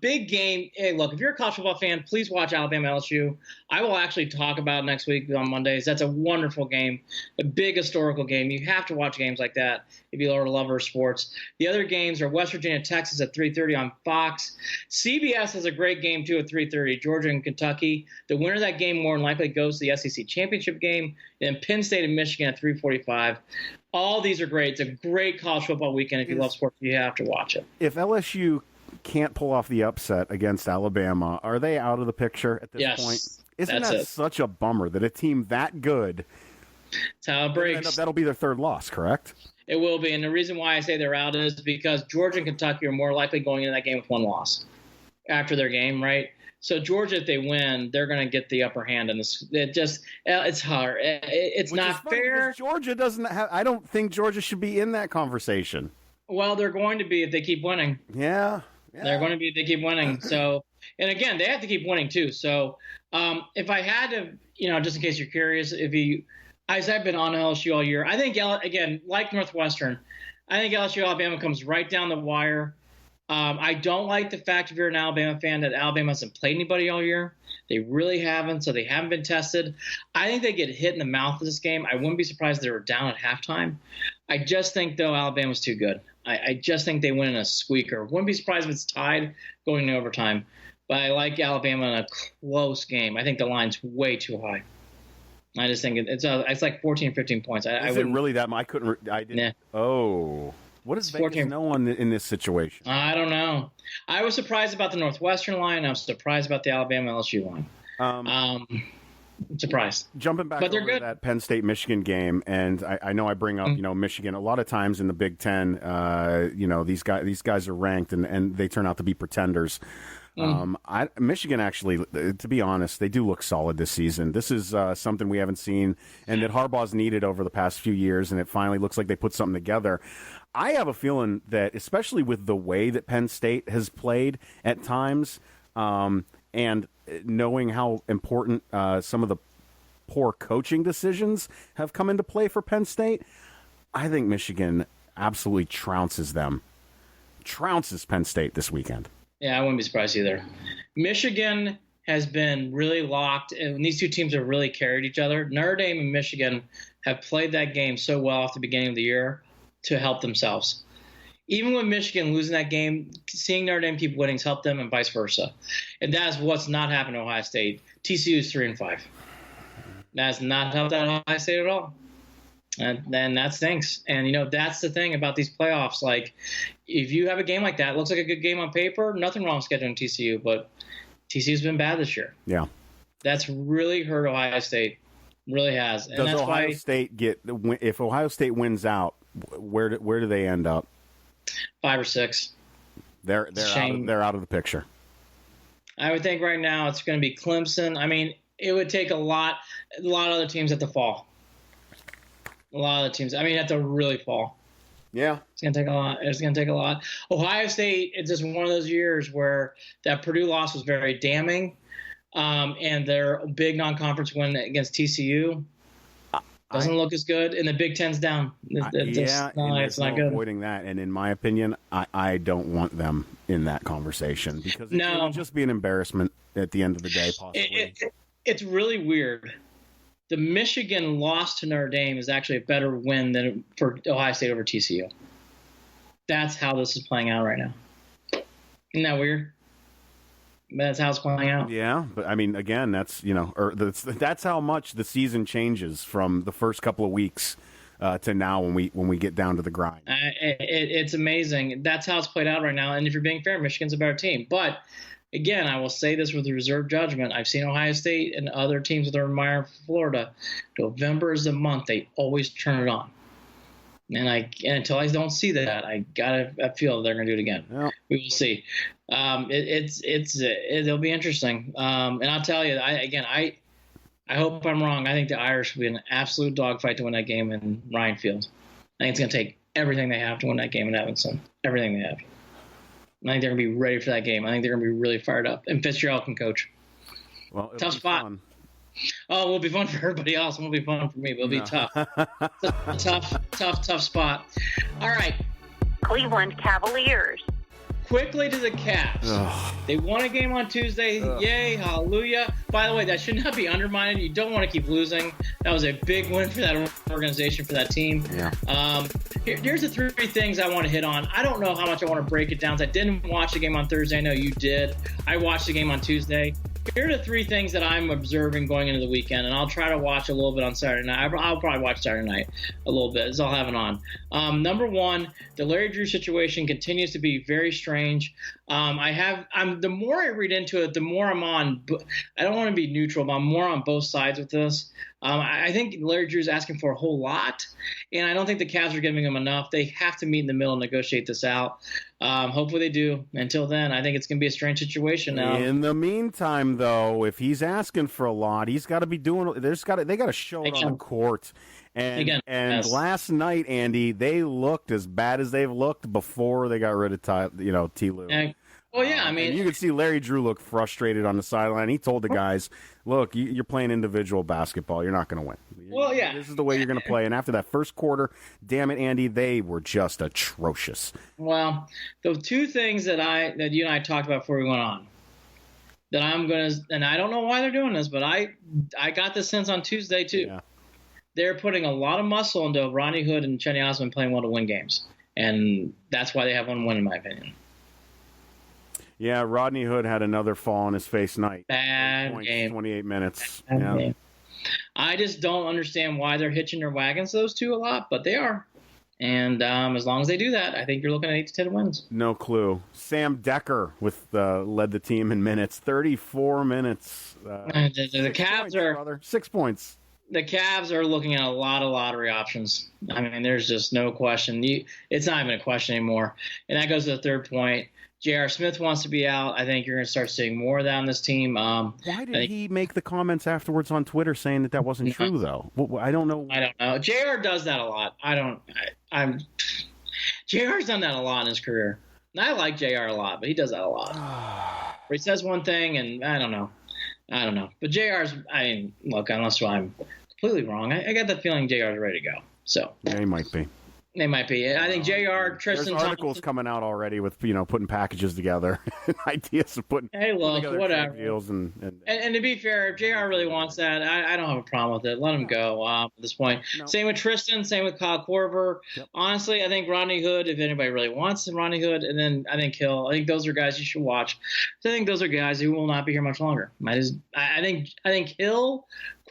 Big game. Hey, look, if you're a college football fan, please watch Alabama LSU. I will actually talk about it next week on Mondays. That's a wonderful game, a big historical game. You have to watch games like that if you are a lover of sports. The other games are West Virginia, Texas at 3:30 on Fox. CBS has a great game, too, at 3:30, Georgia and Kentucky. The winner of that game more than likely goes to the SEC championship game. And Penn State and Michigan at 3:45. All these are great. It's a great college football weekend. If you love sports, you have to watch it. If LSU can't pull off the upset against Alabama, are they out of the picture at this point? Isn't that such a bummer that a team that good, that's how it breaks. That'll be their third loss, correct? It will be. And the reason why I say they're out is because Georgia and Kentucky are more likely going into that game with one loss after their game, right? So Georgia, if they win, they're going to get the upper hand in this. It's hard. It's not fair. Georgia doesn't have. I don't think Georgia should be in that conversation. Well, they're going to be if they keep winning. Yeah. They're going to be if they keep winning. So, and again, they have to keep winning too. So, if I had to, just in case you're curious, as I've been on LSU all year, I think again, like Northwestern, I think LSU Alabama comes right down the wire. I don't like the fact, if you're an Alabama fan, that Alabama hasn't played anybody all year. They really haven't, so they haven't been tested. I think they get hit in the mouth of this game. I wouldn't be surprised if they were down at halftime. I just think, though, Alabama's too good. I just think they win in a squeaker. Wouldn't be surprised if it's tied going to overtime. But I like Alabama in a close game. I think the line's way too high. I just think it's like 14, 15 points. Is it really that much? I didn't. Nah. Oh. What does Vegas know in this situation? I don't know. I was surprised about the Northwestern line. I was surprised about the Alabama LSU line. Surprised. Jumping back over to that Penn State-Michigan game, and I know I bring up Michigan a lot of times in the Big Ten. These guys are ranked, and they turn out to be pretenders. Michigan actually, to be honest, they do look solid this season. This is something we haven't seen and that Harbaugh's needed over the past few years, and it finally looks like they put something together. I have a feeling that, especially with the way that Penn State has played at times, and knowing how important some of the poor coaching decisions have come into play for Penn State, I think Michigan absolutely trounces Penn State this weekend. Yeah, I wouldn't be surprised either. Michigan has been really locked, and these two teams have really carried each other. Notre Dame and Michigan have played that game so well at the beginning of the year to help themselves. Even with Michigan losing that game, seeing Notre Dame keep winning has helped them, and vice versa. And that's what's not happened to Ohio State. TCU is 3-5. That has not helped out Ohio State at all. And then that stinks. And, that's the thing about these playoffs. Like, if you have a game like that, it looks like a good game on paper, nothing wrong with scheduling TCU. But TCU's been bad this year. Yeah. That's really hurt Ohio State. Really has. And Does that's Ohio State if Ohio State wins out, where do they end up? 5 or 6. They're out of the picture. I would think right now it's going to be Clemson. I mean, it would take a lot of other teams have to fall. A lot of the teams. I mean, have to really fall. Yeah. It's going to take a lot. It's going to take a lot. Ohio State, it's just one of those years where that Purdue loss was very damning. And their big non-conference win against TCU doesn't look as good. And the Big Ten's down. It's not good. Avoiding that. And in my opinion, I don't want them in that conversation because it would just be an embarrassment at the end of the day, possibly. It's really weird. The Michigan loss to Notre Dame is actually a better win than for Ohio State over TCU. That's how this is playing out right now. Isn't that weird? That's how it's playing out. Yeah, but I mean, again, that's that's how much the season changes from the first couple of weeks to now when we get down to the grind. It's amazing. That's how it's played out right now. And if you're being fair, Michigan's a better team. But again, I will say this with reserved judgment. I've seen Ohio State and other teams with their admire Florida. November is the month they always turn it on. And until I don't see that, I feel they're going to do it again. Yeah. We will see. It'll be interesting. And I'll tell you, I hope I'm wrong. I think the Irish will be an absolute dogfight to win that game in Ryan Field. I think it's going to take everything they have to win that game in Evanston. Everything they have. I think they're going to be ready for that game. I think they're going to be really fired up. And Fitzgerald can coach. Well, tough spot. Fun. Oh, it'll be fun for everybody else. It won't be fun for me, but it'll be tough. It's a tough spot. All right. Cleveland Cavaliers. Quickly to the Cavs. Ugh. They won a game on Tuesday. Ugh. Yay, hallelujah. By the way, that should not be undermined. You don't want to keep losing. That was a big win for that organization, for that team. Yeah. Here's the 3 things I want to hit on. I don't know how much I want to break it down. I didn't watch the game on Thursday. I know you did. I watched the game on Tuesday. Here are the 3 things that I'm observing going into the weekend, and I'll try to watch a little bit on Saturday night. I'll probably watch Saturday night a little bit, as I'll have it on. Number 1, the Larry Drew situation continues to be very strange. The more I read into it, the more I'm on. I don't want to be neutral, but I'm more on both sides with this. I think Larry Drew's asking for a whole lot, and I don't think the Cavs are giving him enough. They have to meet in the middle and negotiate this out. Hopefully they do. Until then, I think it's going to be a strange situation now. In the meantime, though, if he's asking for a lot, he's got to be doing. They got to show it on the court. And yes. Last night, Andy, they looked as bad as they've looked before they got rid of T. Lue. Well, yeah, I mean, you could see Larry Drew look frustrated on the sideline. He told the guys, "Look, you're playing individual basketball. You're not going to win. Well, yeah, this is the way you're going to play." And after that first quarter, damn it, Andy, they were just atrocious. Well, the 2 things that you and I talked about before we went on, that I'm going to, and I don't know why they're doing this, but I got this sense on Tuesday too. Yeah. They're putting a lot of muscle into Rodney Hood and Cheney Osmond playing well to win games, and that's why they have one win, in my opinion. Yeah, Rodney Hood had another fall on his face night. Bad game. 28 minutes. Bad yeah. game. I just don't understand why they're hitching their wagons, those 2, a lot, but they are. And as long as they do that, I think you're looking at 8 to 10 wins. No clue. Sam Decker led the team in minutes, 34 minutes. The Cavs are 6 points. The Cavs are looking at a lot of lottery options. I mean, there's just no question. It's not even a question anymore. And that goes to the 3rd point. J.R. Smith wants to be out. I think you're going to start seeing more of that on this team. Why did he make the comments afterwards on Twitter saying that wasn't true, though? I don't know. I don't know. J.R. does that a lot. J.R.'s done that a lot in his career. And I like J.R. a lot, but he does that a lot. Where he says one thing, and I don't know. But J.R.'s, look, unless I'm completely wrong, I got the feeling J.R.'s ready to go. So yeah, he might be. They might be. I think J.R. Tristan. There's articles coming out already with putting packages together, ideas of putting. Hey, look, whatever. Deals and to be fair, if J.R. really wants that, I don't have a problem with it. Let him go at this point. No. Same with Tristan. Same with Kyle Korver. Yep. Honestly, I think Rodney Hood, if anybody really wants Rodney Hood, and then I think Hill. I think those are guys you should watch. So I think those are guys who will not be here much longer. I think Hill,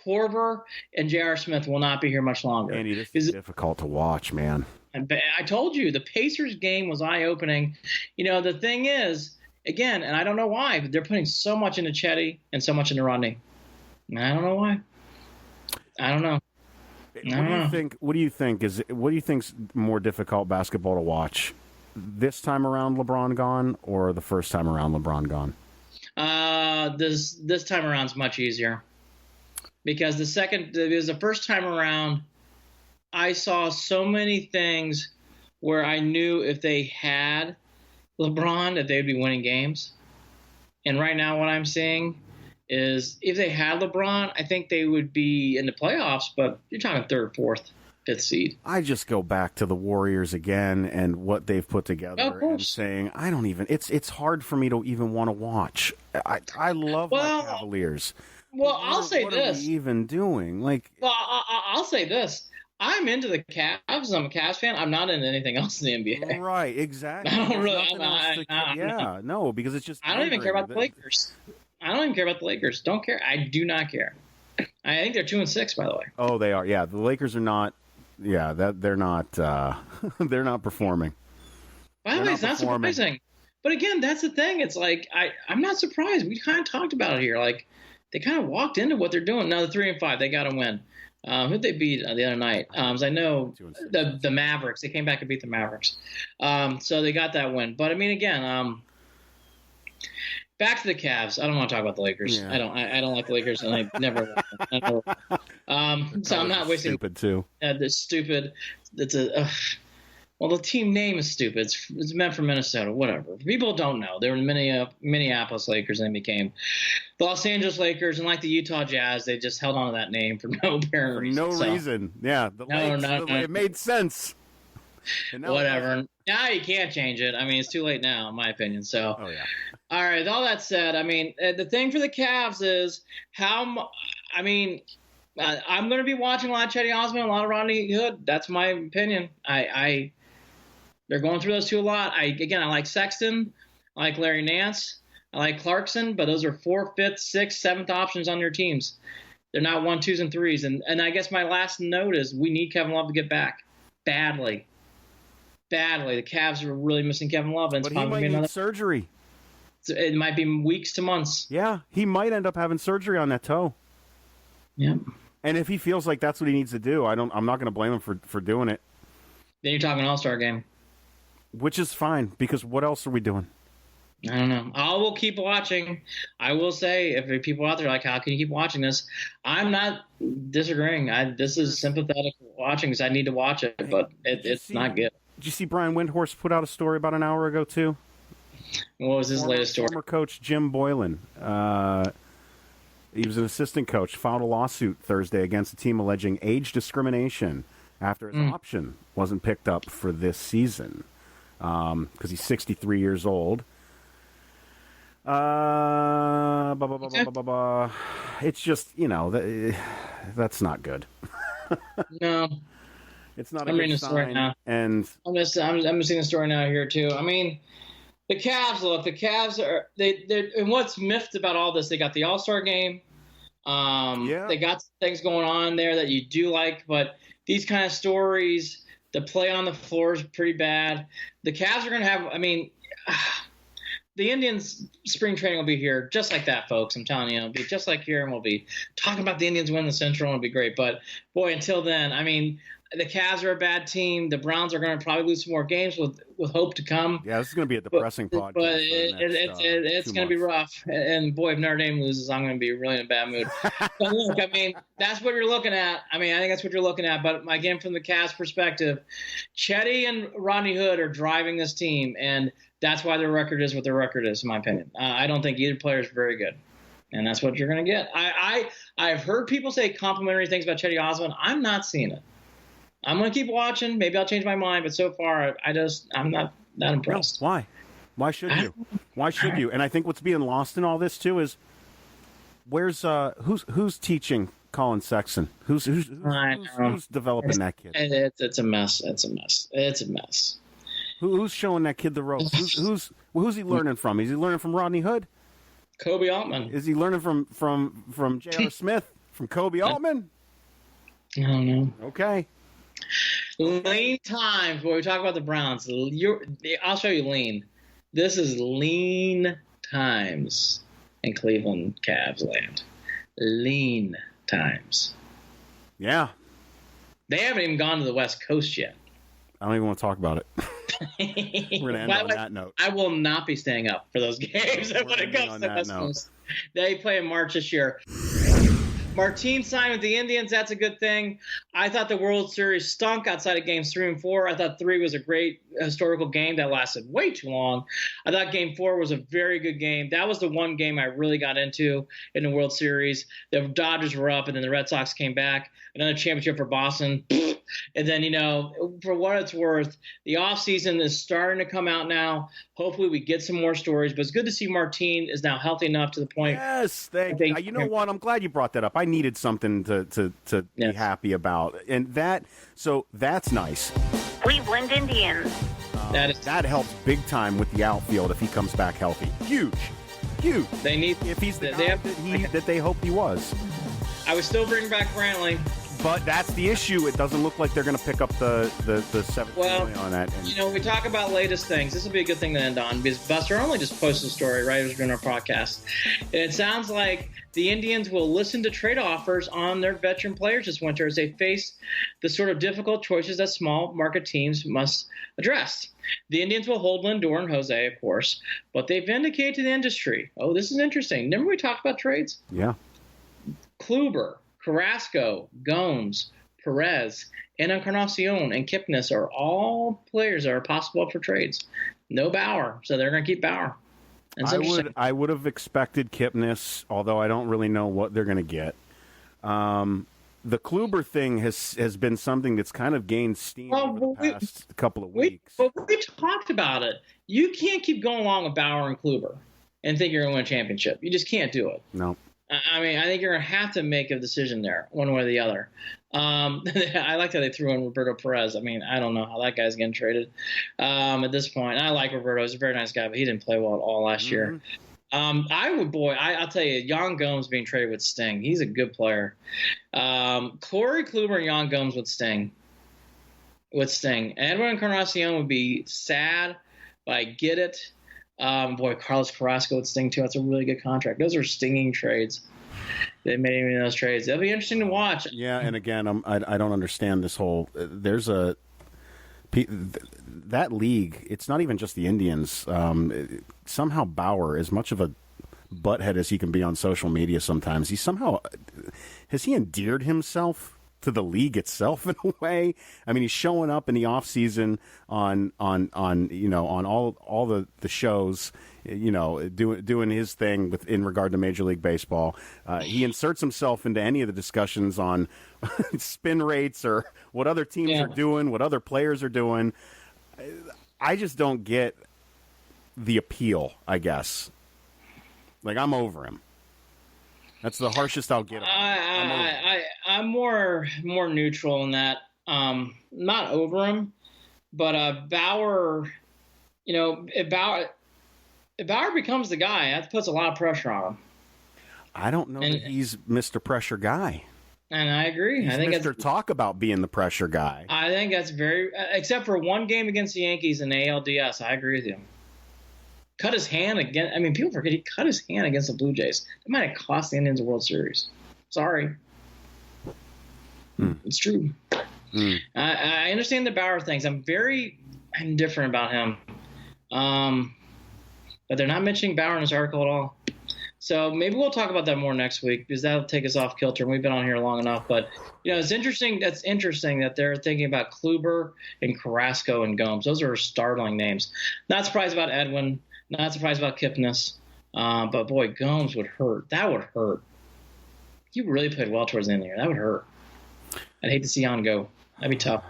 Korver, and J.R. Smith will not be here much longer. Andy, this is difficult to watch, man. I told you the Pacers game was eye-opening. The thing is, again, and I don't know why, but they're putting so much into Chetty and so much into Rodney. And I don't know why. I don't know. What do you think's more difficult basketball to watch? This time around LeBron gone, or the first time around LeBron gone? This time around is much easier. Because the first time around, I saw so many things where I knew if they had LeBron that they'd be winning games. And right now what I'm seeing is if they had LeBron, I think they would be in the playoffs, but you're talking third, fourth, fifth seed. I just go back to the Warriors again and what they've put together and saying, it's hard for me to even want to watch. I love my Cavaliers. Well, I'll say this. What are we even doing? I'll say this. I'm into the Cavs. I'm a Cavs fan. I'm not into anything else in the NBA. Right, exactly. I don't really. Because it's just. I don't even care about the Lakers. Don't care. I do not care. I think they're 2-6, by the way. Oh, they are. Yeah, the Lakers are not. Yeah, they're not. They're not performing. By the way, it's not surprising. But again, that's the thing. It's like I'm not surprised. We kind of talked about it here. Like they kind of walked into what they're doing. Now the 3-5, they got to win. Who'd they beat the other night? As I know, the Mavericks. They came back and beat the Mavericks. So they got that win. But I mean, again, back to the Cavs. I don't want to talk about the Lakers. Yeah. I don't like the Lakers, and I never. So I'm not wasting. Stupid too. This stupid. It's a. Well, the team name is stupid. It's meant for Minnesota. Whatever. People don't know. They were Minneapolis Lakers, and they became the Los Angeles Lakers. And like the Utah Jazz, they just held on to that name for no apparent reason. No reason. Yeah. It made sense. Whatever. Now you can't change it. I mean, it's too late now, in my opinion. So. Oh yeah. All right. All that said, I mean, the thing for the Cavs is how. I mean. I'm going to be watching a lot of Chetty Osman, a lot of Rodney Hood. That's my opinion. They're going through those two a lot. I like Sexton. I like Larry Nance. I like Clarkson, but those are 4th, 5th, 6th, 7th options on your teams. They're not 1, 2s, and 3s. And I guess my last note is we need Kevin Love to get back badly. The Cavs are really missing Kevin Love. And but he might need surgery. It might be weeks to months. Yeah, he might end up having surgery on that toe. Yeah. And if he feels like that's what he needs to do, I'm not going to blame him for doing it. Then you're talking All-Star game. Which is fine, because what else are we doing? I don't know. I will keep watching. I will say, if there are people out there like, how can you keep watching this? I'm not disagreeing. This is sympathetic watching because I need to watch it, but it's not good. Did you see Brian Windhorst put out a story about an hour ago, too? What was his latest story? Former coach Jim Boylan. He was an assistant coach, filed a lawsuit Thursday against the team alleging age discrimination after his option wasn't picked up for this season because he's 63 years old. It's just, that's not good. No. It's not a good sign. Now. And I'm seeing the story now here, too. I mean, the Cavs are they and what's miffed about all this? They got the All-Star game. They got some things going on there that you do like, but these kind of stories, the play on the floor is pretty bad. The Cavs are going to have. I mean, the Indians' spring training will be here just like that, folks. I'm telling you, it'll be just like here, and we'll be talking about the Indians winning the Central, and it'll be great. But boy, until then, I mean. The Cavs are a bad team. The Browns are going to probably lose some more games with hope to come. Yeah, this is going to be a depressing podcast. But it's going to be rough. And, boy, if Notre Dame loses, I'm going to be really in a bad mood. But, look, I mean, that's what you're looking at. I think that's what you're looking at. But, again, from the Cavs' perspective, Chetty and Rodney Hood are driving this team, and that's why their record is what their record is, in my opinion. I don't think either player is very good. And that's what you're going to get. I've heard people say complimentary things about Chetty Osman. I'm not seeing it. I'm going to keep watching. Maybe I'll change my mind, but so far, I'm not that impressed. No, why? Why should you? Why should you? And I think what's being lost in all this too is who's teaching Colin Sexton? Who's developing that kid? It's a mess. It's a mess. Who's showing that kid the ropes? Who's he learning from? Is he learning from Rodney Hood? Kobe Altman. Is he learning from J.R. Smith? From Kobe Altman? I don't know. Okay. Lean times, when we talk about the Browns, I'll show you lean. This is lean times in Cleveland Cavs land. Lean times. Yeah. They haven't even gone to the West Coast yet. I don't even want to talk about it. We're going to end on that note. I will not be staying up for those games when it comes to the West Coast. They play in March this year. Martin signed with the Indians. That's a good thing. I thought the World Series stunk outside of games 3 and 4. I thought 3 was a great historical game that lasted way too long. I thought game 4 was a very good game. That was the one game I really got into in the World Series. The Dodgers were up, and then the Red Sox came back. Another championship for Boston. And then, for what it's worth, the offseason is starting to come out now. Hopefully we get some more stories. But it's good to see Martin is now healthy enough to the point. Yes, thank you. You know what? I'm glad you brought that up. I needed something to be happy about. And that's nice. Cleveland Indians. That helps big time with the outfield if he comes back healthy. Huge. They need if he's the guy that they hoped he was. I would still bring back Brantley. But that's the issue. It doesn't look like they're going to pick up the $17 million on that. And, we talk about latest things. This will be a good thing to end on because Buster only just posted a story right as we're doing our podcast. And it sounds like the Indians will listen to trade offers on their veteran players this winter as they face the sort of difficult choices that small market teams must address. The Indians will hold Lindor and Jose, of course, but they've indicated to the industry. Oh, this is interesting. Remember we talked about trades? Yeah. Kluber, Carrasco, Gomes, Perez, and Encarnacion and Kipnis are all players that are possible for trades. No Bauer, so they're going to keep Bauer. I would have expected Kipnis, although I don't really know what they're going to get. The Kluber thing has been something that's kind of gained steam over the past couple of weeks. But we talked about it. You can't keep going along with Bauer and Kluber and think you're going to win a championship. You just can't do it. No. I mean, I think you're going to have to make a decision there, one way or the other. I like how they threw in Roberto Perez. I mean, I don't know how that guy's getting traded at this point. I like Roberto. He's a very nice guy, but he didn't play well at all last year. I'll tell you, Jan Gomes being traded with Sting. He's a good player. Corey Kluber and Jan Gomes with Sting. Edwin Encarnacion would be sad, but I get it. Carlos Carrasco would sting too. That's a really good contract. Those are stinging trades. They made even those trades. They'll be interesting to watch. Yeah, and again, I don't understand this whole. There's that league. It's not even just the Indians. Somehow Bauer, as much of a butthead as he can be on social media, sometimes has he endeared himself to the league itself in a way. I mean, he's showing up in the off season on all the shows, doing his thing in regard to Major League Baseball. He inserts himself into any of the discussions on spin rates or what other teams are doing, what other players are doing. I just don't get the appeal, I guess. Like, I'm over him. That's the harshest I'll get. I'm more neutral in that. Not over him, but Bauer. If Bauer becomes the guy, that puts a lot of pressure on him. I don't know that he's Mr. Pressure Guy. And I agree. I think Mr. Talk about being the pressure guy. I think that's except for one game against the Yankees in ALDS. I agree with you. Cut his hand again. I mean, people forget he cut his hand against the Blue Jays. It might have cost the Indians a World Series. Sorry. It's true. I understand the Bauer things. I'm very indifferent about him. But they're not mentioning Bauer in this article at all. So maybe we'll talk about that more next week because that'll take us off kilter. We've been on here long enough. But, it's interesting. That's interesting that they're thinking about Kluber and Carrasco and Gomes. Those are startling names. Not surprised about Edwin. Not surprised about Kipnis. But, boy, Gomes would hurt. That would hurt. He really played well towards the end of the year. That would hurt. I'd hate to see Jan go. That'd be tough.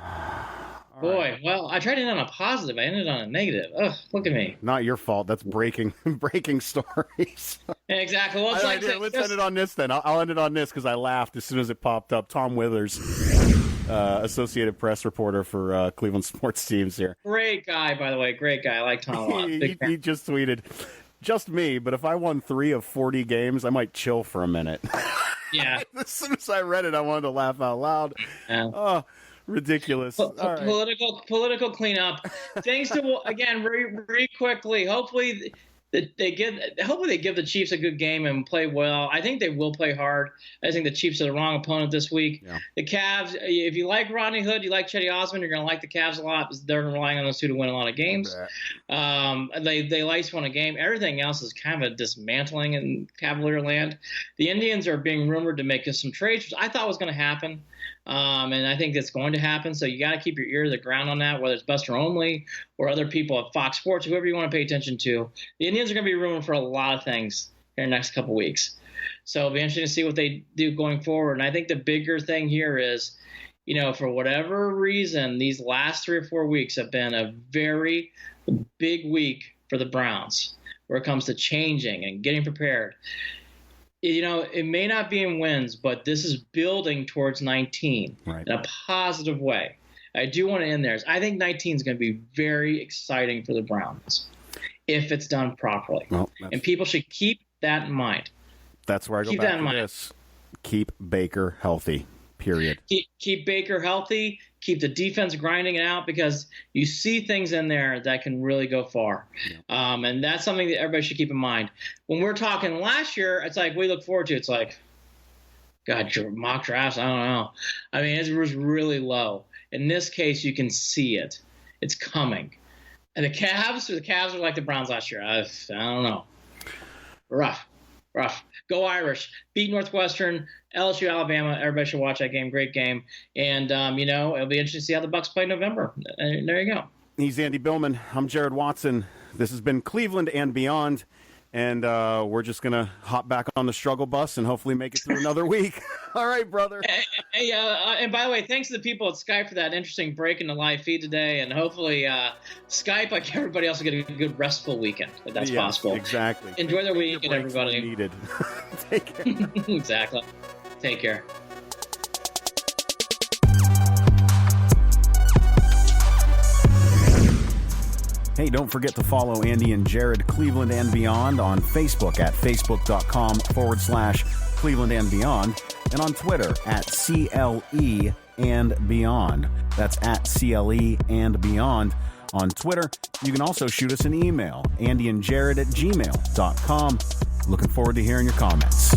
Boy, well, I tried to end on a positive. I ended on a negative. Ugh, look at me. Not your fault. That's breaking stories. Exactly. Well, let's end it on this then. I'll end it on this because I laughed as soon as it popped up. Tom Withers, Associated Press reporter for Cleveland Sports Teams here. Great guy, by the way. Great guy. I like Tom a lot. He just tweeted, just me, but if I won 3 of 40 games, I might chill for a minute. Yeah. As soon as I read it, I wanted to laugh out loud. Yeah. Oh, ridiculous. All right. Political cleanup. Things to again very quickly. Hopefully they give the Chiefs a good game and play well. I think they will play hard. I think the Chiefs are the wrong opponent this week. Yeah. The Cavs, if you like Rodney Hood, you like Chetty Osman, you're going to like the Cavs a lot because they're relying on those two to win a lot of games. They lice won a game. Everything else is kind of a dismantling in Cavalier land. The Indians are being rumored to make some trades, which I thought was going to happen. And I think that's going to happen. So you got to keep your ear to the ground on that, whether it's Buster Olney or other people at Fox Sports, whoever you want to pay attention to. The Indians are going to be rumored for a lot of things here in the next couple weeks. So it'll be interesting to see what they do going forward. And I think the bigger thing here is, for whatever reason, these last 3 or 4 weeks have been a very big week for the Browns where it comes to changing and getting prepared. It may not be in wins, but this is building towards 19 in a positive way. I do want to end there. I think 19 is going to be very exciting for the Browns if it's done properly. Well, and people should keep that in mind. That's where I go back to this. Keep Baker healthy, period. Keep Baker healthy. Keep the defense grinding it out because you see things in there that can really go far. Yeah. And that's something that everybody should keep in mind. When we're talking last year, it's like we look forward to. It's like, God, your mock drafts, I don't know. I mean, it was really low. In this case, you can see it. It's coming. And the Cavs are like the Browns last year. I don't know. Rough. Go Irish. Beat Northwestern, LSU, Alabama. Everybody should watch that game. Great game. And, it'll be interesting to see how the Bucs play in November. And there you go. He's Andy Billman. I'm Jared Watson. This has been Cleveland and Beyond. And we're just going to hop back on the struggle bus and hopefully make it through another week. All right, brother. Hey, and by the way, thanks to the people at Skype for that interesting break in the live feed today. And hopefully Skype, like everybody else, will get a good restful weekend, if that's possible. Exactly. Enjoy their weekend, everybody. Needed. Take care. Exactly. Take care. Hey, don't forget to follow Andy and Jared Cleveland and Beyond on Facebook at facebook.com/Cleveland and Beyond and on Twitter at CLE and Beyond. That's at CLE and Beyond on Twitter. You can also shoot us an email, andyandjared@gmail.com. Looking forward to hearing your comments.